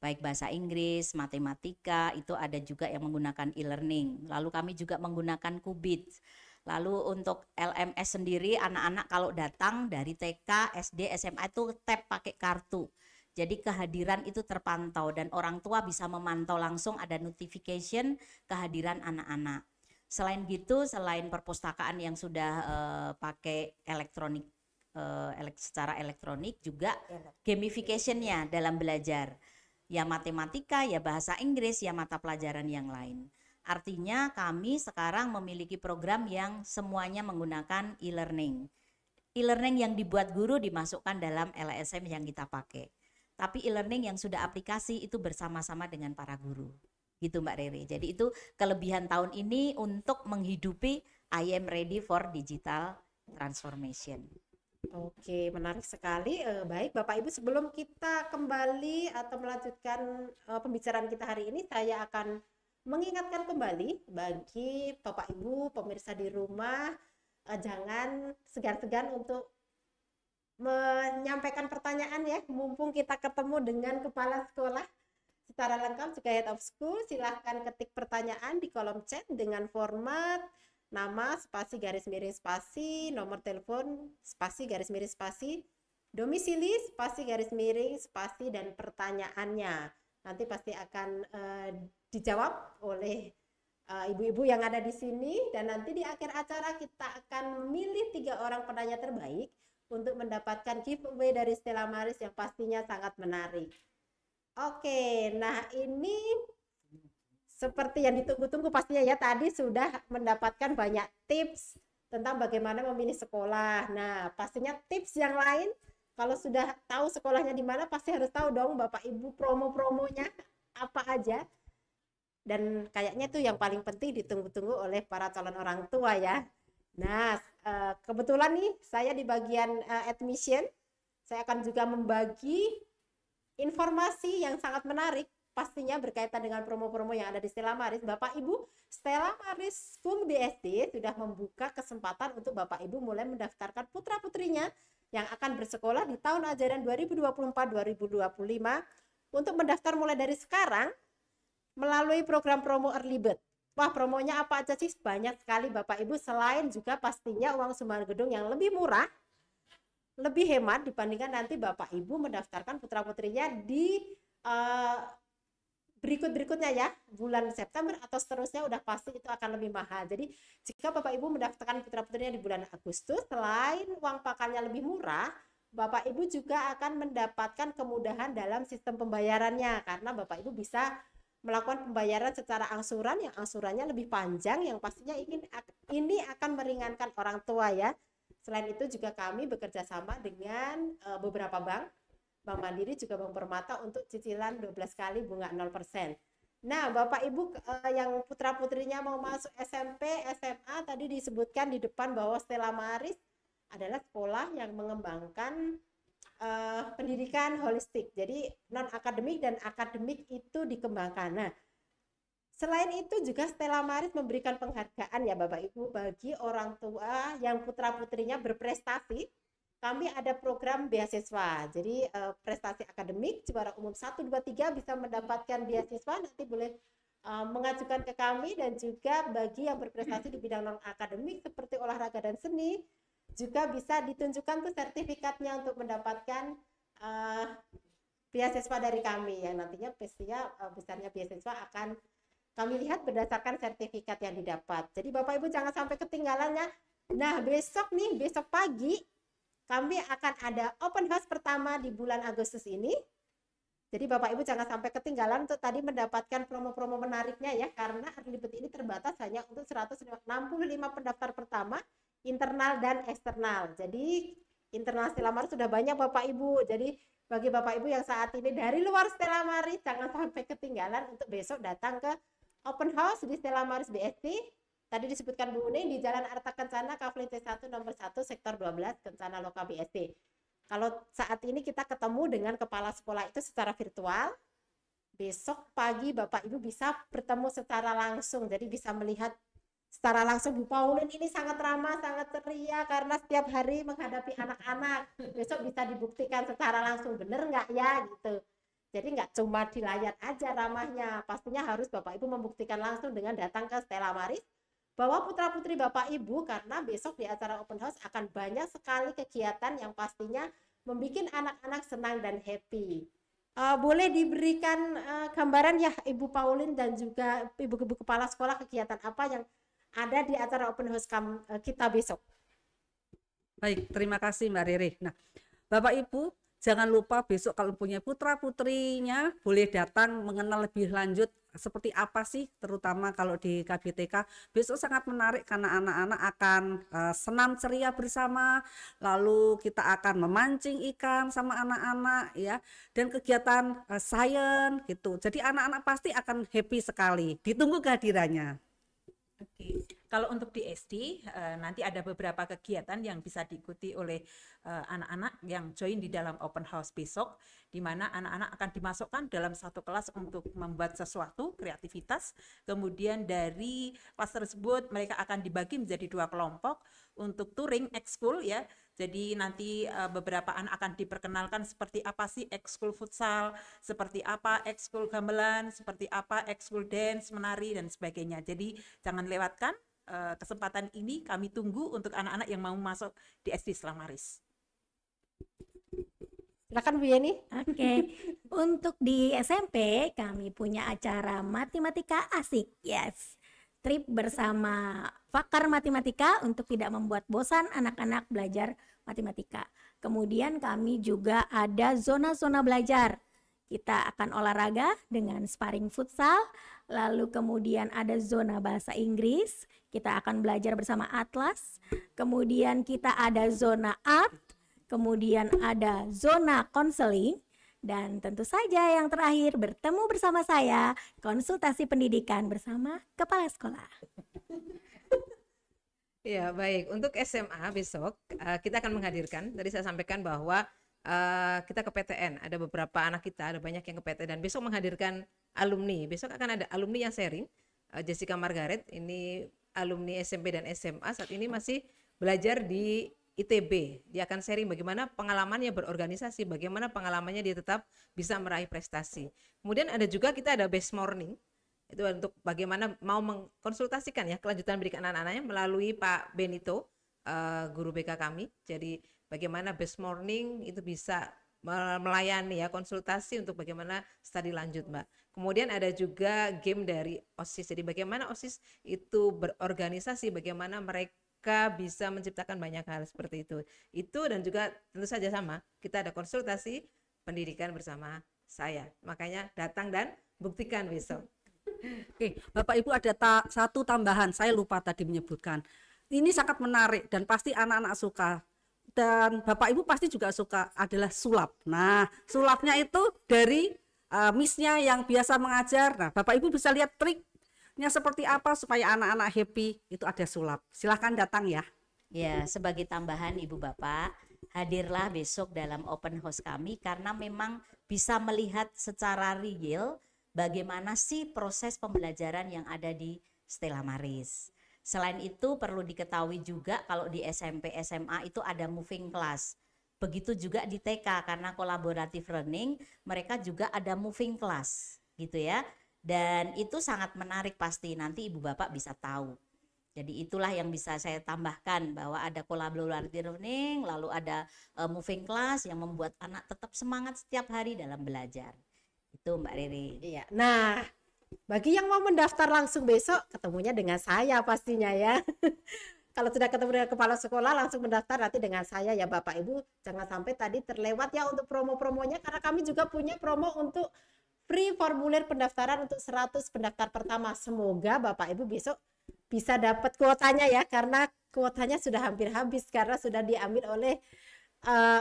Baik bahasa Inggris, matematika, itu ada juga yang menggunakan e-learning. Lalu kami juga menggunakan Qubit. Lalu untuk LMS sendiri, anak-anak kalau datang dari TK, SD, SMA itu tap pakai kartu. Jadi kehadiran itu terpantau dan orang tua bisa memantau langsung, ada notification kehadiran anak-anak. Selain gitu, selain perpustakaan yang sudah pakai elektronik secara elektronik, juga gamification-nya dalam belajar. Ya matematika, ya bahasa Inggris, ya mata pelajaran yang lain. Artinya kami sekarang memiliki program yang semuanya menggunakan e-learning. E-learning yang dibuat guru dimasukkan dalam LSM yang kita pakai. Tapi e-learning yang sudah aplikasi itu bersama-sama dengan para guru. Gitu Mbak Rere. Jadi itu kelebihan tahun ini untuk menghidupi I am ready for digital transformation. Oke, menarik sekali. Baik, Bapak Ibu, sebelum kita kembali atau melanjutkan pembicaraan kita hari ini, saya akan mengingatkan kembali bagi Bapak Ibu pemirsa di rumah, jangan segan-segan untuk menyampaikan pertanyaan ya, mumpung kita ketemu dengan kepala sekolah secara lengkap juga head of school. Silahkan ketik pertanyaan di kolom chat dengan format nama spasi garis miring spasi, nomor telepon spasi garis miring spasi, domisili spasi garis miring spasi, dan pertanyaannya nanti pasti akan dijawab oleh ibu-ibu yang ada di sini. Dan nanti di akhir acara kita akan memilih 3 orang penanya terbaik untuk mendapatkan giveaway dari Stella Maris yang pastinya sangat menarik. Oke, nah ini seperti yang ditunggu-tunggu pastinya ya, tadi sudah mendapatkan banyak tips tentang bagaimana memilih sekolah. Nah, pastinya tips yang lain, kalau sudah tahu sekolahnya di mana, pasti harus tahu dong Bapak Ibu promo-promonya apa aja. Dan kayaknya itu yang paling penting ditunggu-tunggu oleh para calon orang tua ya. Nah, kebetulan nih saya di bagian admission, saya akan juga membagi informasi yang sangat menarik, pastinya berkaitan dengan promo-promo yang ada di Stella Maris. Bapak Ibu, Stella Maris School BSD sudah membuka kesempatan untuk Bapak Ibu mulai mendaftarkan putra-putrinya yang akan bersekolah di tahun ajaran 2024-2025 untuk mendaftar mulai dari sekarang melalui program promo Early Bird. Wah, promonya apa aja sih? Banyak sekali Bapak Ibu, selain juga pastinya uang sumbangan gedung yang lebih murah, lebih hemat dibandingkan nanti Bapak Ibu mendaftarkan putra-putrinya di berikut-berikutnya ya, bulan September atau seterusnya udah pasti itu akan lebih mahal. Jadi jika Bapak Ibu mendaftarkan putra-putrinya di bulan Agustus, selain uang pakannya lebih murah, Bapak Ibu juga akan mendapatkan kemudahan dalam sistem pembayarannya, karena Bapak Ibu bisa melakukan pembayaran secara angsuran yang angsurannya lebih panjang, yang pastinya ini akan meringankan orang tua ya. Selain itu juga kami bekerja sama dengan beberapa bank Mandiri juga Bank Permata untuk cicilan 12 kali bunga 0%. Nah, Bapak Ibu yang putra-putrinya mau masuk SMP, SMA, tadi disebutkan di depan bahwa Stella Maris adalah sekolah yang mengembangkan pendidikan holistik. Jadi non-akademik dan akademik itu dikembangkan. Nah, selain itu juga Stella Maris memberikan penghargaan ya Bapak Ibu bagi orang tua yang putra-putrinya berprestasi. Kami ada program beasiswa. Jadi prestasi akademik juara umum 1, 2, 3 bisa mendapatkan beasiswa, nanti boleh mengajukan ke kami. Dan juga bagi yang berprestasi di bidang non-akademik seperti olahraga dan seni, juga bisa ditunjukkan tuh sertifikatnya untuk mendapatkan beasiswa dari kami, yang nantinya pastinya besarnya beasiswa akan kami lihat berdasarkan sertifikat yang didapat. Jadi Bapak Ibu jangan sampai ketinggalannya. Nah, besok pagi kami akan ada open house pertama di bulan Agustus ini. Jadi Bapak Ibu jangan sampai ketinggalan untuk tadi mendapatkan promo-promo menariknya ya, karena early bird ini terbatas hanya untuk 165 pendaftar pertama, internal dan eksternal. Jadi internal Stella Maris sudah banyak Bapak Ibu. Jadi bagi Bapak Ibu yang saat ini dari luar Stella Maris, jangan sampai ketinggalan untuk besok datang ke open house di Stella Maris BSD. Tadi disebutkan Bu Uning di Jalan Arta Kencana, Kaflin C1 nomor 1 sektor 12 Kencana Loka BSD. Kalau saat ini kita ketemu dengan kepala sekolah itu secara virtual, besok pagi Bapak Ibu bisa bertemu secara langsung, jadi bisa melihat secara langsung Bu Pauline ini sangat ramah, sangat ceria karena setiap hari menghadapi anak-anak. Besok bisa dibuktikan secara langsung, bener nggak ya gitu. Jadi nggak cuma di layar aja ramahnya, pastinya harus Bapak Ibu membuktikan langsung dengan datang ke Stella Maris bahwa putra-putri Bapak Ibu, karena besok di acara open house akan banyak sekali kegiatan yang pastinya membuat anak-anak senang dan happy. Boleh diberikan gambaran ya Ibu Pauline dan juga Ibu Kepala Sekolah kegiatan apa yang ada di acara open house kita besok? Baik, terima kasih Mbak Riri. Nah, Bapak Ibu jangan lupa besok kalau punya putra-putrinya boleh datang mengenal lebih lanjut seperti apa sih, terutama kalau di KBTK. Besok sangat menarik karena anak-anak akan senam ceria bersama, lalu kita akan memancing ikan sama anak-anak ya, dan kegiatan sains gitu. Jadi anak-anak pasti akan happy sekali. Ditunggu kehadirannya. Oke, kalau untuk di SD nanti ada beberapa kegiatan yang bisa diikuti oleh anak-anak yang join di dalam open house besok, di mana anak-anak akan dimasukkan dalam satu kelas untuk membuat sesuatu, kreativitas. Kemudian dari kelas tersebut mereka akan dibagi menjadi 2 kelompok untuk touring ekskul ya. Jadi nanti beberapa anak akan diperkenalkan seperti apa sih ekskul futsal, seperti apa ekskul gamelan, seperti apa ekskul dance, menari dan sebagainya. Jadi jangan lewatkan kesempatan ini, kami tunggu untuk anak-anak yang mau masuk di SD Stella Maris. Silakan Bu Yeni. Oke, untuk di SMP kami punya acara matematika asik, yes. Trip bersama pakar matematika untuk tidak membuat bosan anak-anak belajar matematika. Kemudian kami juga ada zona-zona belajar. Kita akan olahraga dengan sparring futsal, lalu kemudian ada zona bahasa Inggris, kita akan belajar bersama Atlas, kemudian kita ada zona art, kemudian ada zona konseling, dan tentu saja yang terakhir bertemu bersama saya, konsultasi pendidikan bersama kepala sekolah. Ya, baik. Untuk SMA besok kita akan menghadirkan, tadi saya sampaikan bahwa kita ke PTN, ada beberapa anak kita, ada banyak yang ke PTN, dan besok menghadirkan alumni. Besok akan ada alumni yang sharing. Jessica Margaret, ini alumni SMP dan SMA, saat ini masih belajar di ITB. Dia akan sharing bagaimana pengalamannya berorganisasi, bagaimana pengalamannya dia tetap bisa meraih prestasi. Kemudian ada juga kita ada Best Morning, itu untuk bagaimana mau mengkonsultasikan ya kelanjutan pendidikan anak-anaknya melalui Pak Benito, guru BK kami. Jadi bagaimana Best Morning itu bisa melayani ya konsultasi untuk bagaimana studi lanjut, Mbak. Kemudian ada juga game dari OSIS. Jadi bagaimana OSIS itu berorganisasi, bagaimana mereka bisa menciptakan banyak hal seperti itu. Itu dan juga tentu saja sama, kita ada konsultasi pendidikan bersama saya. Makanya datang dan buktikan besok. Oke, Bapak Ibu ada satu tambahan, saya lupa tadi menyebutkan. Ini sangat menarik dan pasti anak-anak suka. Dan Bapak Ibu pasti juga suka adalah sulap. Nah, sulapnya itu dari miss-nya yang biasa mengajar. Nah, Bapak Ibu bisa lihat triknya seperti apa supaya anak-anak happy, itu ada sulap. Silahkan datang ya. Ya, sebagai tambahan Ibu Bapak, hadirlah besok dalam open house kami karena memang bisa melihat secara real bagaimana sih proses pembelajaran yang ada di Stella Maris. Selain itu perlu diketahui juga kalau di SMP SMA itu ada moving class. Begitu juga di TK karena kolaboratif learning mereka juga ada moving class gitu ya. Dan itu sangat menarik pasti nanti Ibu Bapak bisa tahu. Jadi itulah yang bisa saya tambahkan bahwa ada kolaboratif learning lalu ada moving class yang membuat anak tetap semangat setiap hari dalam belajar. Itu Mbak Riri. Iya. Nah, bagi yang mau mendaftar langsung besok, ketemunya dengan saya pastinya ya. Kalau sudah ketemu dengan kepala sekolah, langsung mendaftar nanti dengan saya ya Bapak Ibu. Jangan sampai tadi terlewat ya untuk promo-promonya, karena kami juga punya promo untuk free formulir pendaftaran untuk 100 pendaftar pertama. Semoga Bapak Ibu besok bisa dapat kuotanya ya, karena kuotanya sudah hampir habis, karena sudah diambil oleh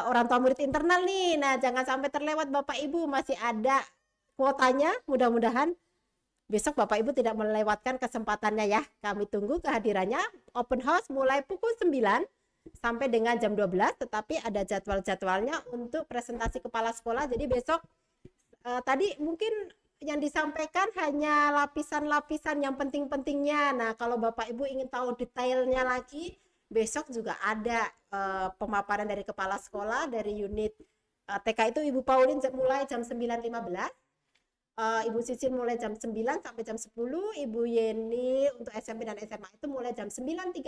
orang tua murid internal nih. Nah, jangan sampai terlewat Bapak Ibu, masih ada kuotanya, mudah-mudahan besok Bapak Ibu tidak melewatkan kesempatannya ya. Kami tunggu kehadirannya. Open house mulai pukul 9 sampai dengan jam 12, tetapi ada jadwal-jadwalnya untuk presentasi kepala sekolah. Jadi besok tadi mungkin yang disampaikan hanya lapisan-lapisan yang penting-pentingnya. Nah, kalau Bapak Ibu ingin tahu detailnya lagi, besok juga ada pemaparan dari kepala sekolah dari unit TK itu Ibu Paulin mulai jam 9.15. Ibu Sisin mulai jam 9 sampai jam 10, Ibu Yeni untuk SMP dan SMA itu mulai jam 9.30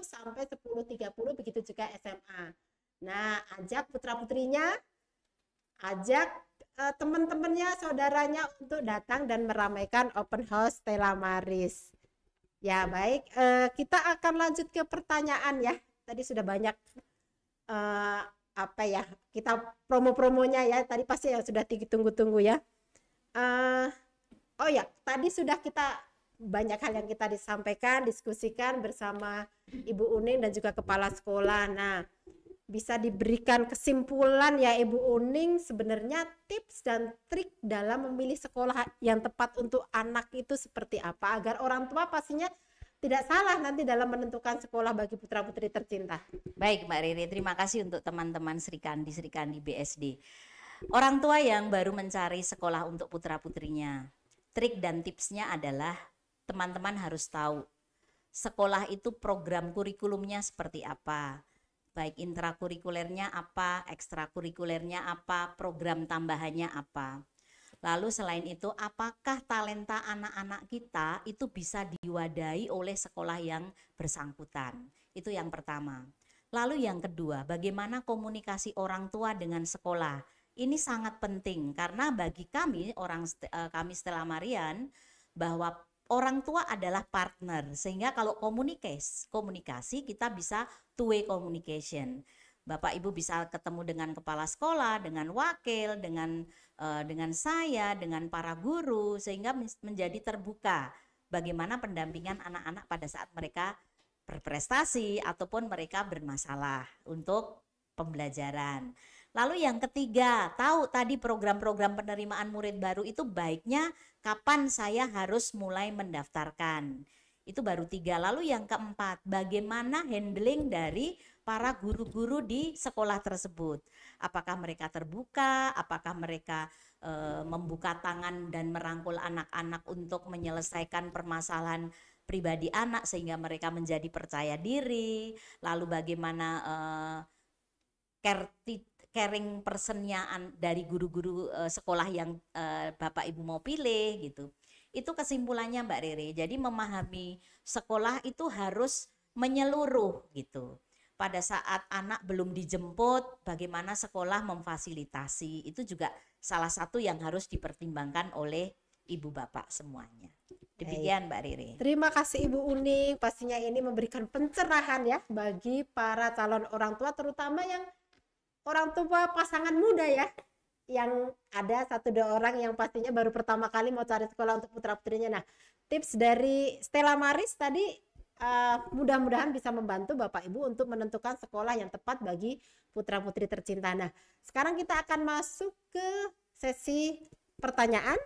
sampai 10.30, begitu juga SMA. Nah, ajak putra-putrinya, ajak teman-temannya, saudaranya untuk datang dan meramaikan open house Stella Maris. Ya, baik, kita akan lanjut ke pertanyaan ya. Tadi sudah banyak kita promo-promonya ya, tadi pasti yang sudah ditunggu-tunggu ya. Oh ya, tadi sudah kita banyak hal yang kita disampaikan, diskusikan bersama Ibu Uning dan juga kepala sekolah. Nah, bisa diberikan kesimpulan ya Ibu Uning, sebenarnya tips dan trik dalam memilih sekolah yang tepat untuk anak itu seperti apa agar orang tua pastinya tidak salah nanti dalam menentukan sekolah bagi putra-putri tercinta. Baik Mbak Riri, terima kasih untuk teman-teman Sri Kandi BSD. Orang tua yang baru mencari sekolah untuk putra-putrinya, trik dan tipsnya adalah teman-teman harus tahu sekolah itu program kurikulumnya seperti apa, baik intrakurikulernya apa, ekstrakurikulernya apa, program tambahannya apa. Lalu selain itu, apakah talenta anak-anak kita itu bisa diwadahi oleh sekolah yang bersangkutan? Itu yang pertama. Lalu yang kedua, bagaimana komunikasi orang tua dengan sekolah? Ini sangat penting karena bagi kami kami Stella Marian bahwa orang tua adalah partner, sehingga kalau komunikasi kita bisa two way communication. Bapak Ibu bisa ketemu dengan kepala sekolah, dengan wakil, dengan saya, dengan para guru, sehingga menjadi terbuka bagaimana pendampingan anak-anak pada saat mereka berprestasi ataupun mereka bermasalah untuk pembelajaran. Lalu yang ketiga, tahu tadi program-program penerimaan murid baru itu baiknya kapan saya harus mulai mendaftarkan. Itu baru 3. Lalu yang keempat, bagaimana handling dari para guru-guru di sekolah tersebut. Apakah mereka terbuka, apakah mereka membuka tangan dan merangkul anak-anak untuk menyelesaikan permasalahan pribadi anak sehingga mereka menjadi percaya diri. Lalu bagaimana caring personnya dari guru-guru sekolah yang Bapak Ibu mau pilih gitu. Itu kesimpulannya Mbak Rere. Jadi memahami sekolah itu harus menyeluruh gitu. Pada saat anak belum dijemput, bagaimana sekolah memfasilitasi, itu juga salah satu yang harus dipertimbangkan oleh Ibu Bapak semuanya. Demikian Mbak Rere. Terima kasih Ibu Uning, pastinya ini memberikan pencerahan ya bagi para calon orang tua, terutama yang orang tua pasangan muda ya, yang ada 1-2 orang yang pastinya baru pertama kali mau cari sekolah untuk putra-putrinya. Nah, tips dari Stella Maris tadi mudah-mudahan bisa membantu Bapak Ibu untuk menentukan sekolah yang tepat bagi putra-putri tercinta. Nah, sekarang kita akan masuk ke sesi pertanyaan.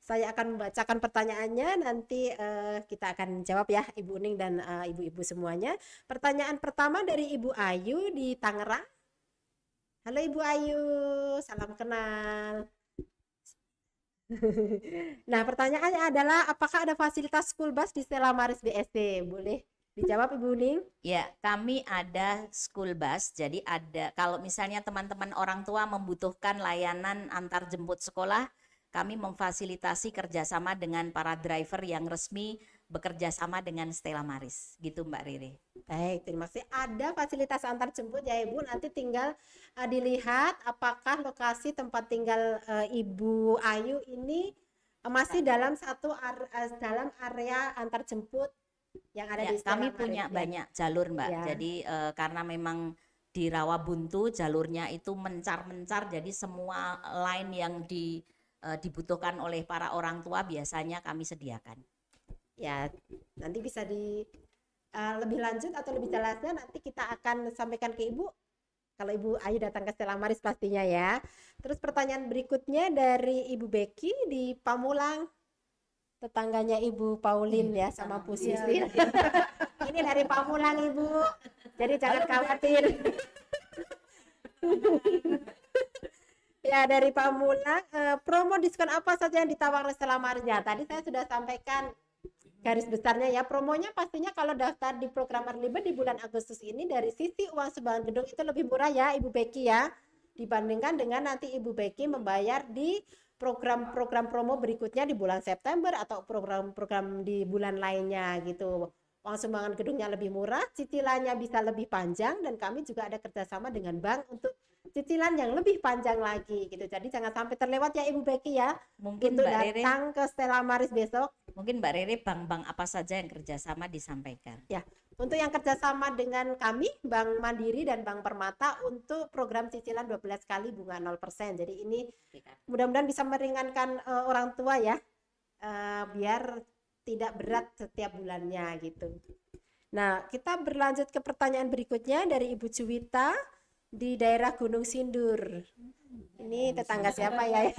Saya akan membacakan pertanyaannya, nanti kita akan jawab ya Ibu Uning dan ibu-ibu semuanya. Pertanyaan pertama dari Ibu Ayu di Tangerang. Halo Ibu Ayu, salam kenal. Nah, pertanyaannya adalah apakah ada fasilitas school bus di Stella Maris BSD? Boleh dijawab Ibu Uning? Ya, kami ada school bus. Jadi ada, kalau misalnya teman-teman orang tua membutuhkan layanan antar jemput sekolah, kami memfasilitasi kerjasama dengan para driver yang resmi bekerja sama dengan Stella Maris, gitu Mbak Riri. Baik, terima kasih. Ada fasilitas antar jemput ya Ibu, nanti tinggal dilihat apakah lokasi tempat tinggal Ibu Ayu ini masih dalam dalam area antar jemput yang ada di Stella Kami Maris. punya banyak jalur Mbak, jadi karena memang di Rawabuntu jalurnya itu mencar-mencar, jadi semua line yang dibutuhkan oleh para orang tua biasanya kami sediakan. Ya, nanti bisa lebih lanjut atau lebih jelasnya nanti kita akan sampaikan ke Ibu kalau Ibu Ayu datang ke Stella Maris pastinya ya. Terus pertanyaan berikutnya dari Ibu Becky di Pamulang, tetangganya Ibu Paulin ya sama Bu Sisin. Ini dari Pamulang Ibu. Jadi jangan khawatir. Ya dari Pamulang, promo diskon apa saja yang ditawarkan Stella Maris? Ya tadi saya sudah sampaikan garis besarnya ya. Promonya pastinya kalau daftar di program Early Bird di bulan Agustus ini dari sisi uang sumbangan gedung itu lebih murah ya Ibu Becky ya, dibandingkan dengan nanti Ibu Becky membayar di program-program promo berikutnya di bulan September atau program-program di bulan lainnya gitu. Uang sumbangan gedungnya lebih murah, cicilannya bisa lebih panjang, dan kami juga ada kerjasama dengan bank untuk cicilan yang lebih panjang lagi gitu. Jadi jangan sampai terlewat ya Ibu Becky ya. Mungkin Itu Mbak Rere, datang ke Stella Maris besok. mungkin Mbak Rere bank-bank apa saja yang kerjasama disampaikan. Ya, untuk yang kerjasama dengan kami, Bank Mandiri dan Bank Permata untuk program cicilan 12 kali bunga 0%. Jadi ini mudah-mudahan bisa meringankan orang tua ya, biar tidak berat setiap bulannya gitu. Nah, kita berlanjut ke pertanyaan berikutnya dari Ibu Juwita di daerah Gunung Sindur. Ini tetangga siapa ya?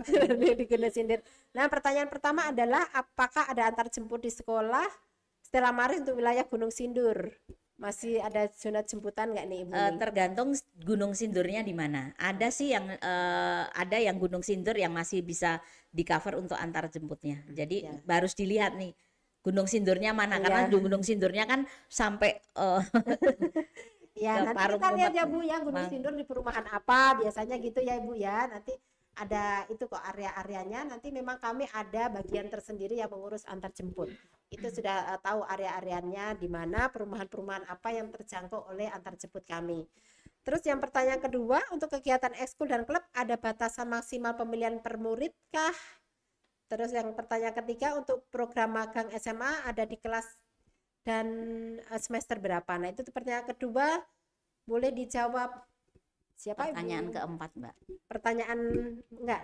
Di Gunung Sindur. Nah, pertanyaan pertama adalah apakah ada antar jemput di sekolah Stella Maris untuk wilayah Gunung Sindur? Masih ada zona jemputan nggak nih Ibu? Tergantung Gunung Sindurnya di mana. Ada sih yang ada yang Gunung Sindur yang masih bisa di cover untuk antar jemputnya. Jadi Ya. harus dilihat nih Gunung Sindurnya mana, karena Ya. di Gunung Sindurnya kan sampai Ya, ke nanti Parung kita lihat Umat. ya Bu ya Gunung Ma- Sindur di perumahan apa biasanya gitu ya Ibu ya. Nanti ada itu kok area-areanya. Nanti memang kami ada bagian tersendiri yang mengurus antar jemput. Itu sudah tahu area-areanya di mana perumahan-perumahan apa yang terjangkau oleh antar jemput kami. Terus yang pertanyaan kedua, untuk kegiatan ekskul dan klub ada batasan maksimal pemilihan per murid kah? Terus yang pertanyaan ketiga, untuk program magang SMA ada di kelas dan semester berapa? Nah, itu pertanyaan kedua, boleh dijawab siapa pertanyaan Ibu? keempat Mbak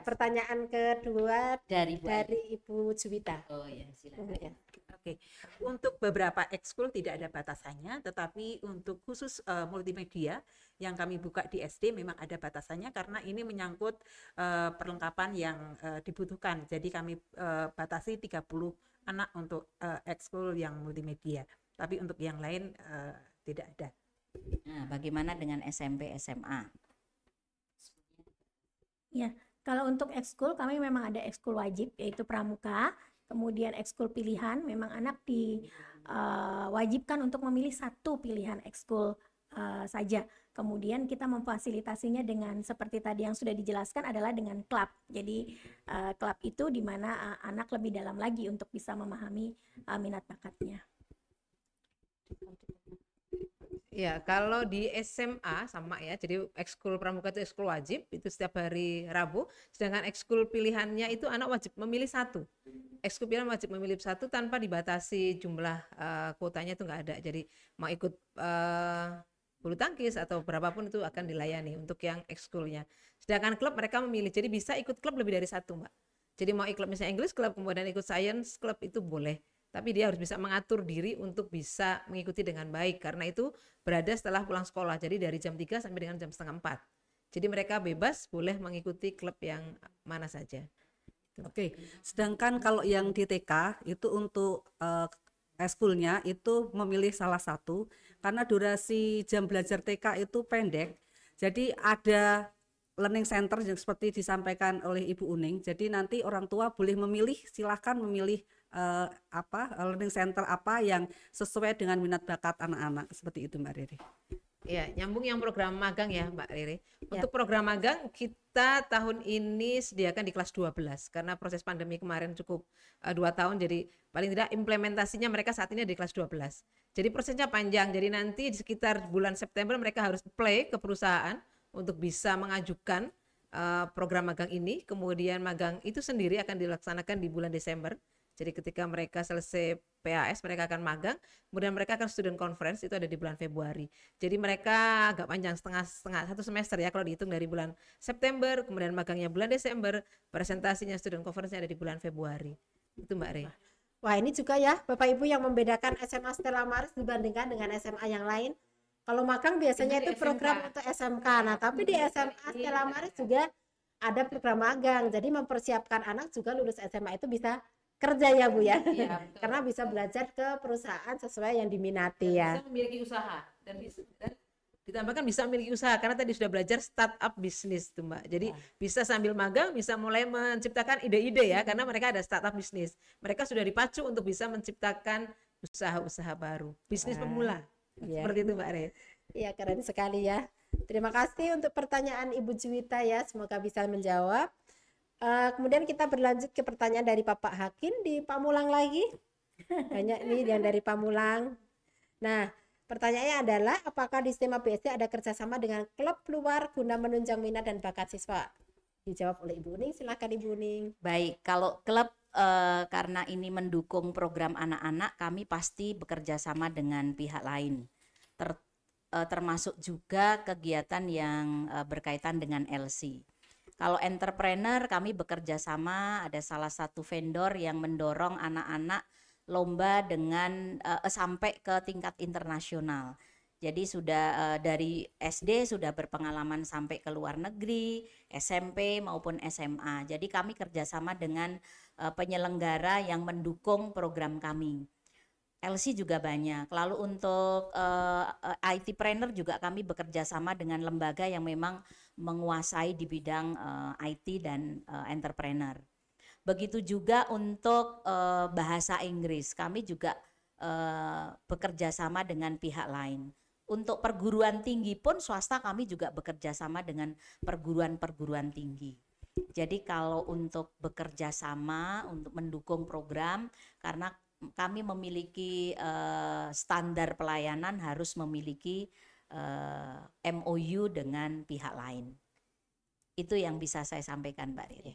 Pertanyaan kedua dari Bu Ayu. dari Ibu Juwita. Oh ya, silakan. Ya. Oke, untuk beberapa ekskul tidak ada batasannya, tetapi untuk khusus multimedia yang kami buka di SD memang ada batasannya karena ini menyangkut perlengkapan yang dibutuhkan. Jadi kami batasi 30 anak untuk ekskul yang multimedia, tapi untuk yang lain tidak ada. Nah, bagaimana dengan SMP SMA? Ya, kalau untuk ekskul kami memang ada ekskul wajib yaitu pramuka, kemudian ekskul pilihan memang anak diwajibkan untuk memilih satu pilihan ekskul saja. Kemudian kita memfasilitasinya dengan seperti tadi yang sudah dijelaskan adalah dengan klub. Jadi klub itu di mana anak lebih dalam lagi untuk bisa memahami minat bakatnya. Ya, kalau di SMA sama ya, jadi ekskul pramuka itu ekskul wajib, itu setiap hari Rabu, sedangkan ekskul pilihannya itu anak wajib memilih satu. Ekskul pilihan wajib memilih satu tanpa dibatasi jumlah kuotanya, itu nggak ada. Jadi mau ikut bulu tangkis atau berapapun itu akan dilayani untuk yang ekskulnya. Sedangkan klub mereka memilih, jadi bisa ikut klub lebih dari satu, Mbak. Jadi mau ikut misalnya English Club, kemudian ikut Science Club itu boleh. Tapi dia harus bisa mengatur diri untuk bisa mengikuti dengan baik, karena itu berada setelah pulang sekolah, jadi dari jam 3 sampai dengan jam setengah 4. Jadi mereka bebas boleh mengikuti klub yang mana saja. Oke, sedangkan kalau yang di TK itu untuk ekskulnya itu memilih salah satu karena durasi jam belajar TK itu pendek. Jadi ada learning center yang seperti disampaikan oleh Ibu Uning. Jadi nanti orang tua boleh memilih, silahkan memilih learning center apa yang sesuai dengan minat bakat anak-anak, seperti itu Mbak Riri. Ya, nyambung yang program magang ya Mbak Riri. Untuk program magang kita tahun ini sediakan di kelas 12 karena proses pandemi kemarin cukup 2 tahun, jadi paling tidak implementasinya mereka saat ini di kelas 12. Jadi prosesnya panjang, jadi nanti di sekitar bulan September mereka harus apply ke perusahaan untuk bisa mengajukan program magang ini. Kemudian magang itu sendiri akan dilaksanakan di bulan Desember. Jadi ketika mereka selesai PAS mereka akan magang, kemudian mereka akan student conference, itu ada di bulan Februari. Jadi mereka agak panjang, setengah satu semester ya kalau dihitung dari bulan September, kemudian magangnya bulan Desember, presentasinya student conference-nya ada di bulan Februari. Itu Mbak Rey. Wah, ini juga ya Bapak Ibu yang membedakan SMA Stella Maris dibandingkan dengan SMA yang lain. Kalau magang biasanya itu program untuk SMK. Nah, tapi di SMA Stella Maris juga ada program magang. Jadi mempersiapkan anak juga lulus SMA itu bisa kerja ya Bu ya. Iya, betul. Karena bisa belajar ke perusahaan sesuai yang Dan diminati ya. bisa memiliki usaha dan ditambahkan bisa memiliki usaha karena tadi sudah belajar startup bisnis tuh Mbak. Jadi bisa sambil magang bisa mulai menciptakan ide-ide ya karena mereka ada startup bisnis. Mereka sudah dipacu untuk bisa menciptakan usaha-usaha baru, bisnis pemula. Iya. Seperti itu Mbak Re. Iya, keren sekali ya. Terima kasih untuk pertanyaan Ibu Juwita ya, semoga bisa menjawab. Kemudian kita berlanjut ke pertanyaan dari Bapak Hakim di Pamulang lagi. Banyak nih yang dari Pamulang. Nah, pertanyaannya adalah apakah di STEMA BSD ada kerjasama dengan klub luar guna menunjang minat dan bakat siswa? Dijawab oleh Ibu Uning, silakan Ibu Uning. Baik, kalau klub karena ini mendukung program anak-anak, kami pasti bekerja sama dengan pihak lain. Termasuk juga kegiatan yang berkaitan dengan LC. Kalau entrepreneur kami bekerja sama, ada salah satu vendor yang mendorong anak-anak lomba dengan sampai ke tingkat internasional. Jadi sudah dari SD sudah berpengalaman sampai ke luar negeri, SMP maupun SMA. Jadi kami kerjasama dengan penyelenggara yang mendukung program kami. LC juga banyak. Lalu untuk IT-preneur juga kami bekerja sama dengan lembaga yang memang menguasai di bidang IT dan entrepreneur. Begitu juga untuk bahasa Inggris, kami juga bekerja sama dengan pihak lain. Untuk perguruan tinggi pun swasta kami juga bekerja sama dengan perguruan-perguruan tinggi. Jadi kalau untuk bekerja sama untuk mendukung program, karena kami memiliki standar pelayanan harus memiliki MOU dengan pihak lain. Itu yang bisa saya sampaikan Mbak Riri.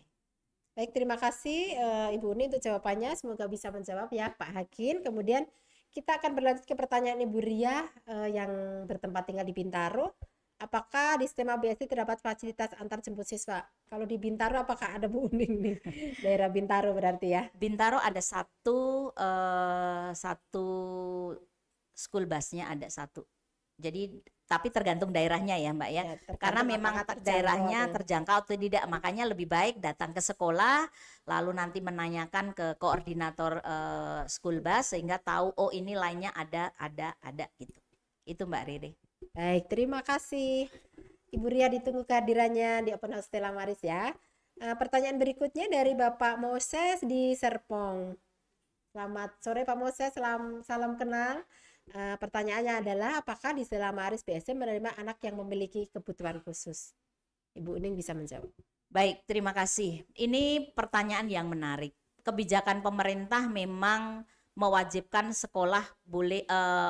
Baik, terima kasih Ibu Uni untuk jawabannya. Semoga bisa menjawab ya Pak Hakim. Kemudian kita akan berlanjut ke pertanyaan Ibu Ria yang bertempat tinggal di Bintaro. Apakah di STEMA BSD terdapat fasilitas antar jemput siswa? Kalau di Bintaro apakah ada Bu Uning nih? Daerah Bintaro berarti ya? Bintaro ada satu school busnya ada satu. Jadi tapi tergantung daerahnya ya Mbak ya. Karena memang daerahnya terjangkau atau tidak, makanya lebih baik datang ke sekolah lalu nanti menanyakan ke koordinator school bus sehingga tahu oh ini lainnya ada gitu. Itu Mbak Riri. Baik, terima kasih Ibu Ria, ditunggu kehadirannya di Open House Stella Maris ya. Pertanyaan berikutnya dari Bapak Moses di Serpong. Selamat sore Pak Moses, salam kenal. Pertanyaannya adalah apakah di Stella Maris BSD menerima anak yang memiliki kebutuhan khusus? Ibu Uning bisa menjawab. Baik, terima kasih. Ini pertanyaan yang menarik. Kebijakan pemerintah memang mewajibkan sekolah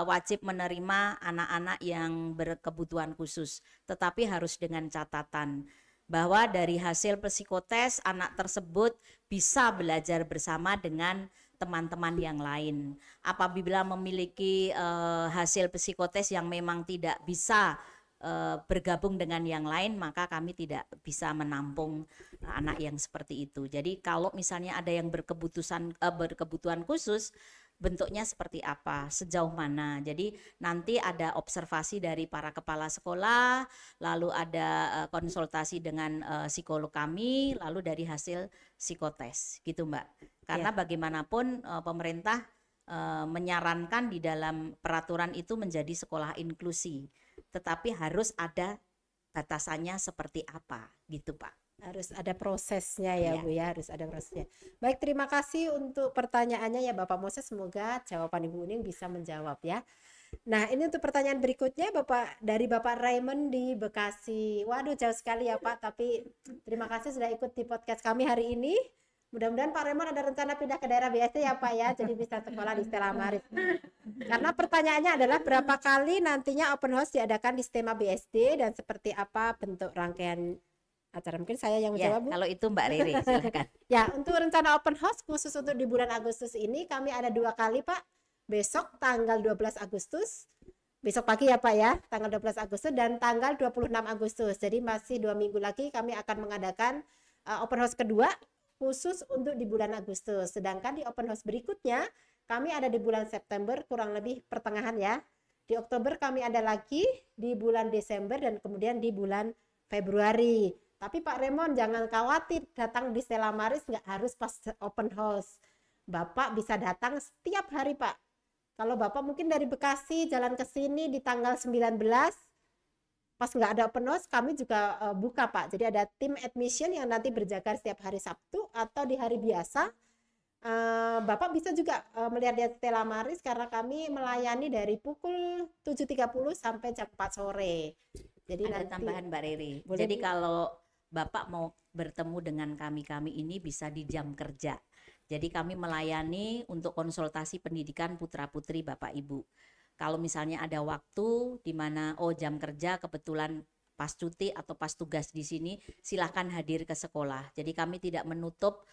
wajib menerima anak-anak yang berkebutuhan khusus, tetapi harus dengan catatan bahwa dari hasil psikotes anak tersebut bisa belajar bersama dengan teman-teman yang lain. Apabila memiliki hasil psikotes yang memang tidak bisa bergabung dengan yang lain, maka kami tidak bisa menampung anak yang seperti itu. Jadi kalau misalnya ada yang berkebutuhan khusus, bentuknya seperti apa, sejauh mana. Jadi nanti ada observasi dari para kepala sekolah, lalu ada konsultasi dengan psikolog kami, lalu dari hasil psikotes gitu Mbak. Karena bagaimanapun pemerintah menyarankan di dalam peraturan itu menjadi sekolah inklusi, tetapi harus ada batasannya seperti apa gitu Pak. Harus ada prosesnya ya Bu ya, harus ada prosesnya. Baik, terima kasih untuk pertanyaannya ya Bapak Moses, semoga jawaban Ibu Uning bisa menjawab ya. Nah, ini untuk pertanyaan berikutnya dari Bapak Raymond di Bekasi. Waduh, jauh sekali ya Pak, tapi terima kasih sudah ikut di podcast kami hari ini. Mudah-mudahan Pak Raymond ada rencana pindah ke daerah BSD ya Pak ya, jadi bisa sekolah di Stella Maris. Karena pertanyaannya adalah berapa kali nantinya open house diadakan di STEMA BSD dan seperti apa bentuk rangkaian acara. Mungkin saya yang menjawab Bu. Kalau itu Mbak Riri silakan. Ya, untuk rencana open house khusus untuk di bulan Agustus ini kami ada 2 kali Pak. Besok tanggal 12 Agustus, besok pagi ya Pak ya, tanggal 12 Agustus dan tanggal 26 Agustus. Jadi masih 2 minggu lagi kami akan mengadakan open house kedua khusus untuk di bulan Agustus. Sedangkan di open house berikutnya kami ada di bulan September, kurang lebih pertengahan ya. Di Oktober kami ada lagi, di bulan Desember dan kemudian di bulan Februari. Tapi Pak Raymond jangan khawatir, datang di Stella Maris nggak harus pas open house. Bapak bisa datang setiap hari, Pak. Kalau Bapak mungkin dari Bekasi jalan ke sini di tanggal 19, pas nggak ada open house, kami juga buka, Pak. Jadi ada tim admission yang nanti berjaga setiap hari Sabtu atau di hari biasa. Bapak bisa juga melihat di Stella Maris karena kami melayani dari pukul 7.30 sampai jam 4 sore. Jadi Ada nanti tambahan Mbak Riri. Boleh, Jadi Bu. kalau Bapak mau bertemu dengan kami ini bisa di jam kerja. Jadi kami melayani untuk konsultasi pendidikan putra-putri Bapak Ibu. Kalau misalnya ada waktu di mana jam kerja kebetulan pas cuti atau pas tugas di sini, silakan hadir ke sekolah. Jadi kami tidak menutup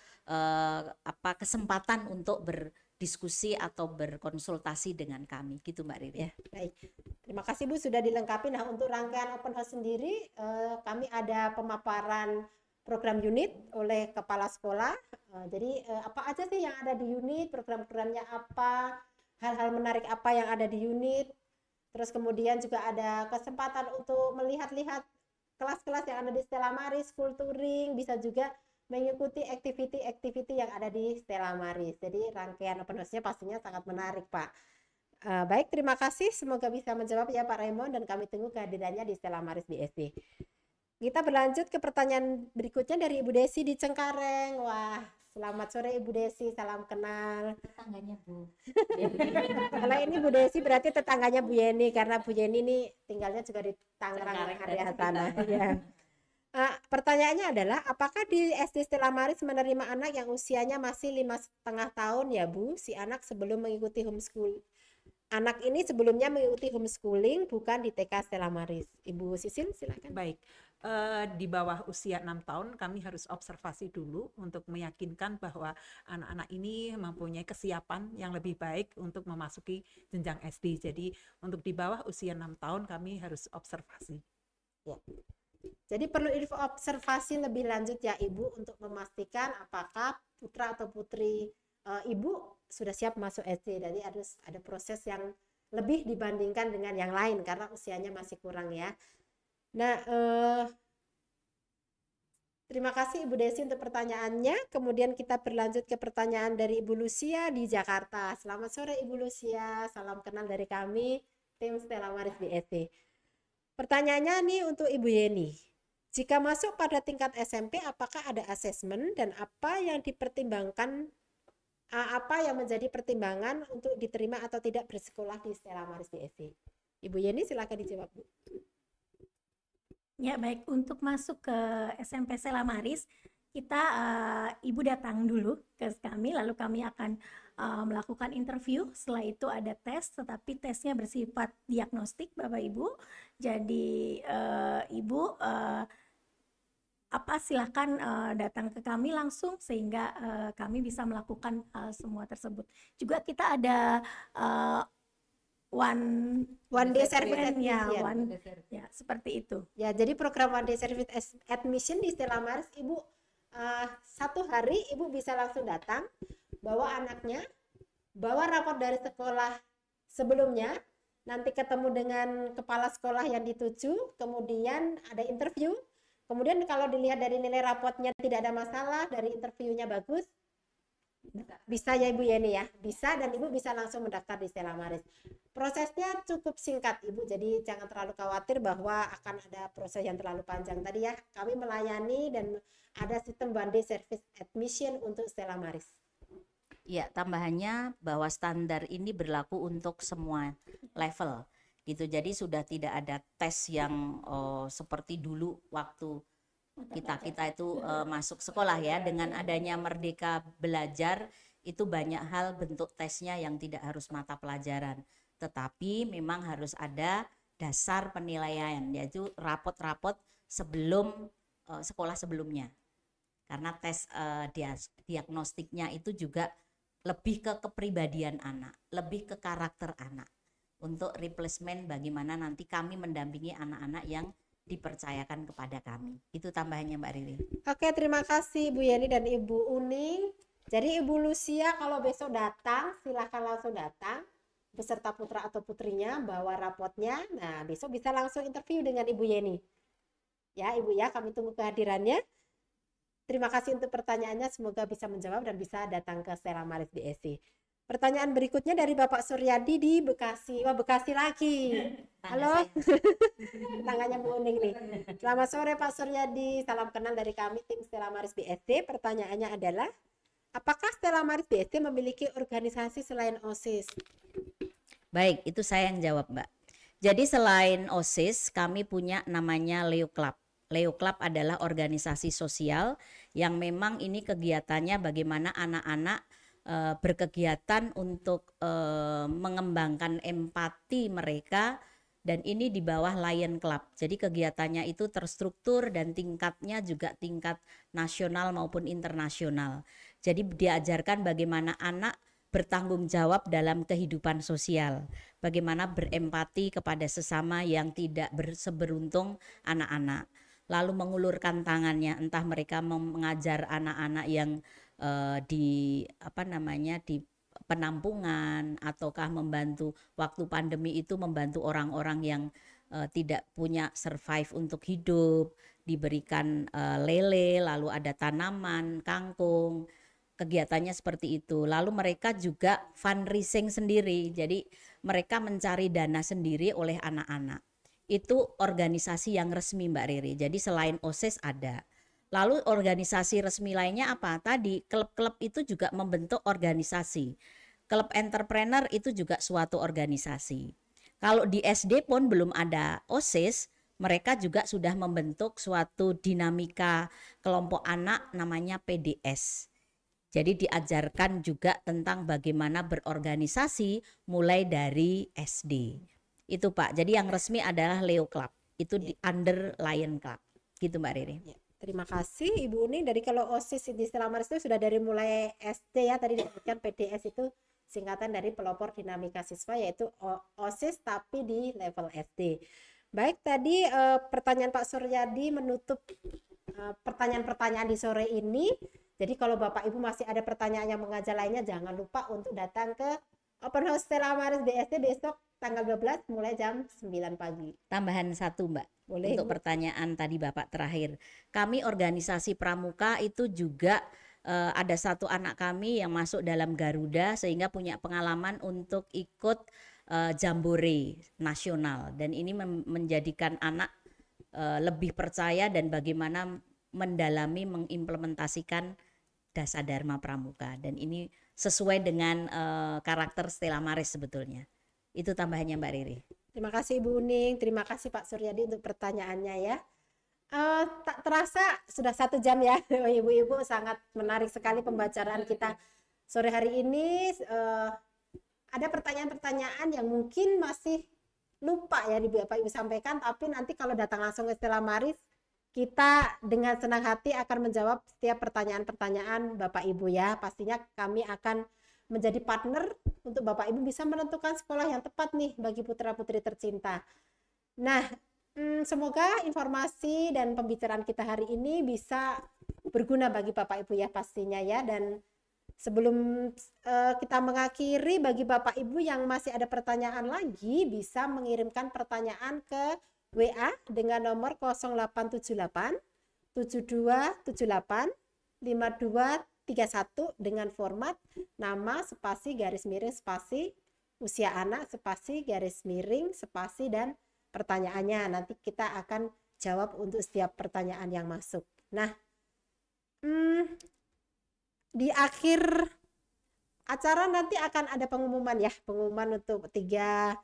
kesempatan untuk berdiskusi atau berkonsultasi dengan kami. Gitu Mbak Riri. Ya, baik. Terima kasih Bu sudah dilengkapi. Nah, untuk rangkaian open house sendiri kami ada pemaparan program unit oleh kepala sekolah. Jadi apa aja sih yang ada di unit, program-programnya apa, hal-hal menarik apa yang ada di unit. Terus kemudian juga ada kesempatan untuk melihat-lihat kelas-kelas yang ada di Stella Maris, school touring, bisa juga mengikuti activity-activity yang ada di Stella Maris. Jadi rangkaian open house-nya pastinya sangat menarik, Pak. Baik, terima kasih. Semoga bisa menjawab ya Pak Raymond, dan kami tunggu kehadirannya di Stella Maris BSD. Kita berlanjut ke pertanyaan berikutnya dari Ibu Desi di Cengkareng. Wah, selamat sore Ibu Desi, salam kenal. Tetangganya Bu. Kalau ini Bu Desi berarti tetangganya Bu Yeni, karena Bu Yeni ini tinggalnya juga di Tangerang Cengkareng area dan sana. sekitar. Ya. Pertanyaannya adalah, apakah di SD Stella Maris menerima anak yang usianya masih 5,5 tahun ya Bu? Si anak sebelum mengikuti homeschool. Anak ini sebelumnya mengikuti homeschooling, bukan di TK Stella Maris. Ibu Sisil, silakan. Baik, di bawah usia 6 tahun kami harus observasi dulu untuk meyakinkan bahwa anak-anak ini mempunyai kesiapan yang lebih baik untuk memasuki jenjang SD. Jadi untuk di bawah usia 6 tahun kami harus observasi. Ya. Jadi perlu observasi lebih lanjut ya Ibu untuk memastikan apakah putra atau putri Ibu sudah siap masuk SD. Jadi harus ada proses yang lebih dibandingkan dengan yang lain karena usianya masih kurang ya. Nah, terima kasih Ibu Desi untuk pertanyaannya. Kemudian kita berlanjut ke pertanyaan dari Ibu Lucia di Jakarta. Selamat sore Ibu Lucia, salam kenal dari kami, tim Stella Maris BSD. Pertanyaannya nih untuk Ibu Yeni. Jika masuk pada tingkat SMP, apakah ada asesmen dan apa yang dipertimbangkan, apa yang menjadi pertimbangan untuk diterima atau tidak bersekolah di Stella Maris BSD? Ibu Yeni silakan dijawab Bu. Ya baik, untuk masuk ke SMP Stella Maris, kita Ibu datang dulu ke kami, lalu kami akan melakukan interview. Setelah itu ada tes, tetapi tesnya bersifat diagnostik Bapak Ibu. Jadi Ibu silakan datang ke kami langsung sehingga kami bisa melakukan semua tersebut. Juga kita ada One day service admission. Ya, seperti itu. Ya, jadi program One Day Service Admission di Stella Maris, Ibu satu hari Ibu bisa langsung datang, bawa anaknya, bawa rapor dari sekolah sebelumnya, nanti ketemu dengan kepala sekolah yang dituju, kemudian ada interview, kemudian kalau dilihat dari nilai rapotnya tidak ada masalah, dari interviewnya bagus, bisa ya Ibu Yeni ya, bisa, dan Ibu bisa langsung mendaftar di Stella Maris. Prosesnya cukup singkat Ibu, jadi jangan terlalu khawatir bahwa akan ada proses yang terlalu panjang. Tadi ya, kami melayani dan ada sistem One Day Service Admission untuk Stella Maris. Ya, tambahannya bahwa standar ini berlaku untuk semua level gitu. Jadi sudah tidak ada tes yang seperti dulu waktu kita itu masuk sekolah ya. Dengan adanya Merdeka Belajar itu banyak hal bentuk tesnya yang tidak harus mata pelajaran, tetapi memang harus ada dasar penilaian, yaitu rapot-rapot sebelum sekolah sebelumnya. Karena tes diagnostiknya itu juga lebih ke kepribadian anak, lebih ke karakter anak, untuk replacement bagaimana nanti kami mendampingi anak-anak yang dipercayakan kepada kami. Itu tambahannya Mbak Riri. Oke, terima kasih Bu Yeni dan Ibu Uning. Jadi Ibu Lucia kalau besok datang, silakan langsung datang beserta putra atau putrinya, bawa rapotnya. Nah, besok bisa langsung interview dengan Ibu Yeni. Ya, Ibu ya, kami tunggu kehadirannya. terima kasih untuk pertanyaannya, semoga bisa menjawab dan bisa datang ke Stella Maris BSD. Pertanyaan berikutnya dari Bapak Suryadi di Bekasi. Wah, Bekasi lagi. Halo. Tangannya Bu Uning nih. Selamat sore Pak Suryadi. Salam kenal dari kami tim Stella Maris BSD. Pertanyaannya adalah, apakah Stella Maris BSD memiliki organisasi selain OSIS? Baik, itu saya yang jawab, Mbak. Jadi selain OSIS, kami punya namanya Leo Club. Leo Club adalah organisasi sosial yang memang ini kegiatannya bagaimana anak-anak berkegiatan untuk mengembangkan empati mereka, dan ini di bawah Lion Club. Jadi kegiatannya itu terstruktur dan tingkatnya juga tingkat nasional maupun internasional. Jadi diajarkan bagaimana anak bertanggung jawab dalam kehidupan sosial, bagaimana berempati kepada sesama yang tidak seberuntung anak-anak. Lalu mengulurkan tangannya, entah mereka mengajar anak-anak yang di penampungan, ataukah membantu waktu pandemi itu membantu orang-orang yang tidak punya survive untuk hidup, diberikan lele, lalu ada tanaman, kangkung, kegiatannya seperti itu. Lalu mereka juga fundraising sendiri, jadi mereka mencari dana sendiri oleh anak-anak. Itu organisasi yang resmi Mbak Riri, jadi selain OSIS ada. Lalu organisasi resmi lainnya apa? Tadi klub-klub itu juga membentuk organisasi. Klub entrepreneur itu juga suatu organisasi. Kalau di SD pun belum ada OSIS, mereka juga sudah membentuk suatu dinamika kelompok anak namanya PDS. Jadi diajarkan juga tentang bagaimana berorganisasi mulai dari SD. Itu Pak, jadi yang resmi adalah Leo Club. Itu di under Lion Club. Gitu Mbak Riri. Ya. Terima kasih Ibu Uning. Dari kalau OSIS di Stella Maris itu sudah dari mulai SD ya, tadi disebutkan PDS itu singkatan dari pelopor dinamika siswa, yaitu OSIS tapi di level SD. Baik, tadi pertanyaan Pak Suryadi menutup pertanyaan-pertanyaan di sore ini. Jadi kalau Bapak Ibu masih ada pertanyaan yang mengajar lainnya, jangan lupa untuk datang ke Open House Stella Maris BSD besok tanggal 12 mulai jam 9 pagi. Tambahan satu Mbak, Boleh, untuk Bu. pertanyaan tadi Bapak terakhir. Kami organisasi Pramuka itu juga ada satu anak kami yang masuk dalam Garuda sehingga punya pengalaman untuk ikut jambore nasional, dan ini menjadikan anak lebih percaya dan bagaimana mendalami mengimplementasikan dasar Dharma Pramuka, dan ini sesuai dengan karakter Stella Maris sebetulnya. Itu tambahannya Mbak Riri. Terima kasih Ibu Uning, terima kasih Pak Suryadi untuk pertanyaannya ya. Tak terasa sudah 1 jam ya, Ibu-ibu, sangat menarik sekali pembicaraan kita sore hari ini. Ada pertanyaan-pertanyaan yang mungkin masih lupa ya di Bapak Ibu sampaikan, tapi nanti kalau datang langsung ke Stella Maris, kita dengan senang hati akan menjawab setiap pertanyaan-pertanyaan Bapak Ibu ya. Pastinya kami akan menjadi partner untuk Bapak Ibu bisa menentukan sekolah yang tepat nih bagi putra-putri tercinta. Nah, semoga informasi dan pembicaraan kita hari ini bisa berguna bagi Bapak Ibu ya pastinya ya. Dan sebelum kita mengakhiri, bagi Bapak Ibu yang masih ada pertanyaan lagi, bisa mengirimkan pertanyaan ke WA dengan nomor 0878 7278 5231 dengan format nama spasi garis miring spasi usia anak spasi garis miring spasi dan pertanyaannya. Nanti kita akan jawab untuk setiap pertanyaan yang masuk. Nah, di akhir acara nanti akan ada pengumuman ya, pengumuman untuk 3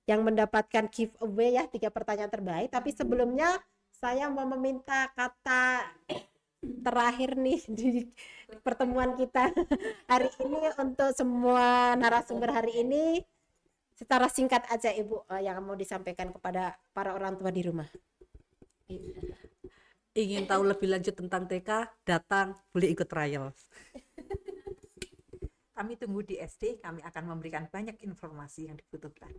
yang mendapatkan giveaway ya, 3 pertanyaan terbaik. Tapi sebelumnya saya mau meminta kata terakhir nih di pertemuan kita hari ini untuk semua narasumber hari ini, secara singkat aja Ibu yang mau disampaikan kepada para orang tua di rumah. Ingin tahu lebih lanjut tentang TK, datang, boleh ikut trial. Kami tunggu di SD, kami akan memberikan banyak informasi yang dibutuhkan.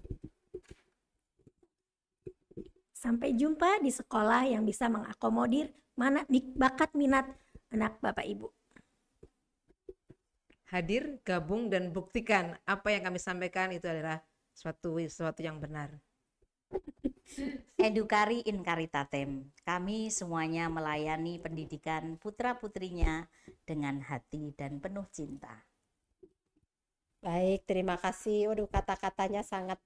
Sampai jumpa di sekolah yang bisa mengakomodir bakat minat anak Bapak Ibu. Hadir, gabung, dan buktikan apa yang kami sampaikan itu adalah sesuatu yang benar. Educari in Caritatem. Kami semuanya melayani pendidikan putra-putrinya dengan hati dan penuh cinta. Baik, terima kasih. Waduh, kata-katanya sangat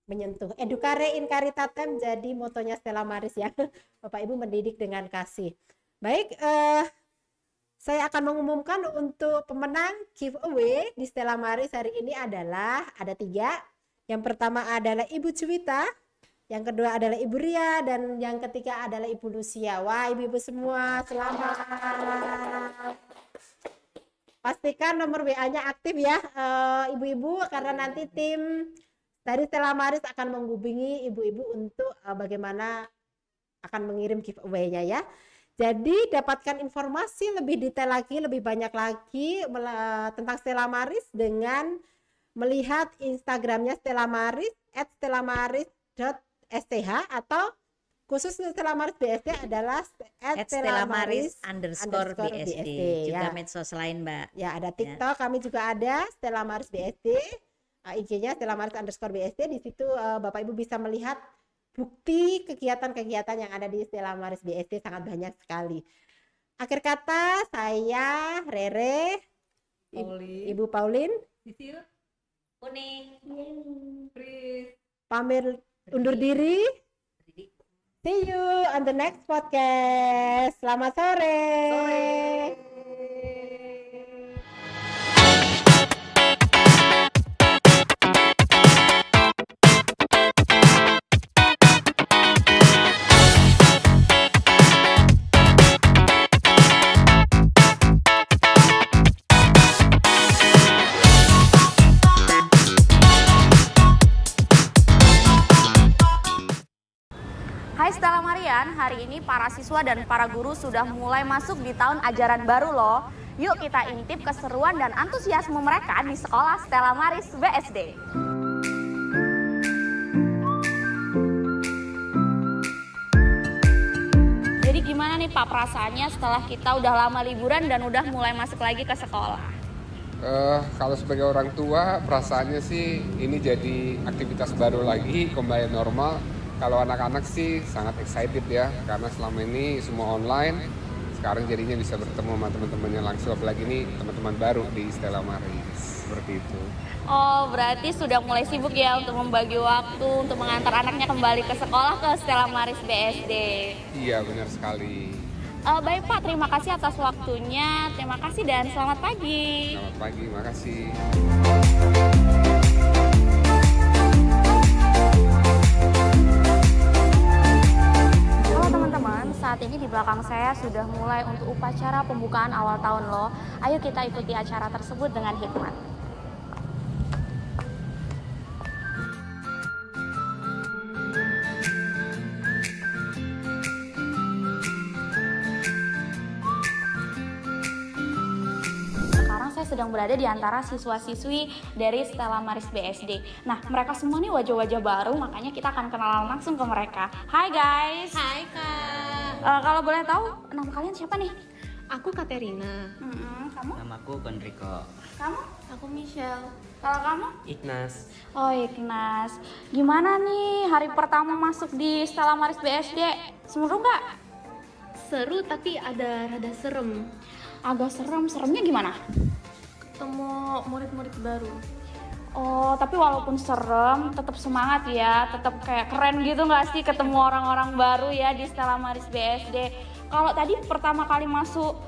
menyentuh. Educare in Caritatem jadi motonya Stella Maris ya. Bapak Ibu mendidik dengan kasih. Baik, saya akan mengumumkan untuk pemenang giveaway di Stella Maris hari ini adalah ada 3. Yang pertama adalah Ibu Cuwita, yang kedua adalah Ibu Ria, dan yang ketiga adalah Ibu Lucia. Wah, ibu-ibu semua selamat. Pastikan nomor WA-nya aktif ya ibu-ibu, karena nanti tim dari Stella Maris akan menghubungi ibu-ibu untuk bagaimana akan mengirim giveaway-nya ya. Jadi dapatkan informasi lebih detail lagi, lebih banyak lagi tentang Stella Maris dengan melihat Instagramnya Stella Maris @stellamaris.sth atau khusus Stella Maris BSD adalah @stellamaris_bsd. Juga ya. medsos lain, Mbak. Ya, ada TikTok, kami juga ada Stella Maris BSD. IG-nya Stella Maris_BSD. Di situ Bapak Ibu bisa melihat bukti kegiatan-kegiatan yang ada di Stella Maris BSD, sangat banyak sekali. Akhir kata saya Rere, Ibu Pauline, Kuning. pamit undur diri. See you on the next podcast. Selamat sore. Hai Stella Marian, hari ini para siswa dan para guru sudah mulai masuk di tahun ajaran baru loh. Yuk kita intip keseruan dan antusiasme mereka di sekolah Stella Maris BSD. Jadi gimana nih Pak perasaannya setelah kita udah lama liburan dan udah mulai masuk lagi ke sekolah? Kalau sebagai orang tua perasaannya sih ini jadi aktivitas baru lagi, kembali normal. Kalau anak-anak sih sangat excited ya, karena selama ini semua online, sekarang jadinya bisa bertemu sama teman-temannya langsung, apalagi ini teman-teman baru di Stella Maris, seperti itu. Oh, berarti sudah mulai sibuk ya untuk membagi waktu, untuk mengantar anaknya kembali ke sekolah ke Stella Maris BSD. Iya, benar sekali. Baik Pak, terima kasih atas waktunya, terima kasih dan selamat pagi. Selamat pagi, makasih. Saat ini di belakang saya sudah mulai untuk upacara pembukaan awal tahun loh. Ayo kita ikuti acara tersebut dengan hikmat. Sekarang saya sedang berada di antara siswa-siswi dari Stella Maris BSD. Nah, mereka semua nih wajah-wajah baru, makanya kita akan kenalan langsung ke mereka. Hai guys. Hai Kak. Kalau boleh tahu, nama kalian siapa nih? Aku Katerina. Kamu? Namaku Konriko. Kamu? Aku Michelle. Kalau kamu? Ignas. Oh, Ignas. Gimana nih hari pertama masuk di Stella Maris BSD? Seru nggak? Seru tapi ada rada serem. Agak serem. Seremnya gimana? Ketemu murid-murid baru. Oh, tapi walaupun serem, tetap semangat ya, tetap kayak keren gitu nggak sih ketemu orang-orang baru ya di Stella Maris BSD. Kalau tadi pertama kali masuk,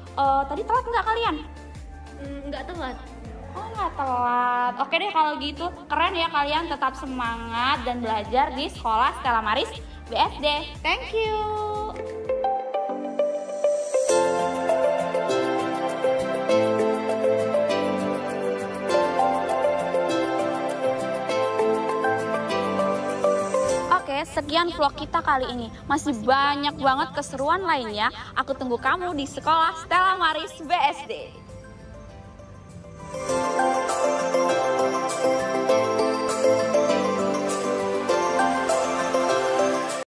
tadi telat nggak kalian? Nggak telat. Oh, nggak telat. Oke deh kalau gitu, keren ya kalian tetap semangat dan belajar di sekolah Stella Maris BSD. Thank you. Sekian vlog kita kali ini. Masih banyak banget keseruan lainnya. Aku tunggu kamu di sekolah Stella Maris BSD.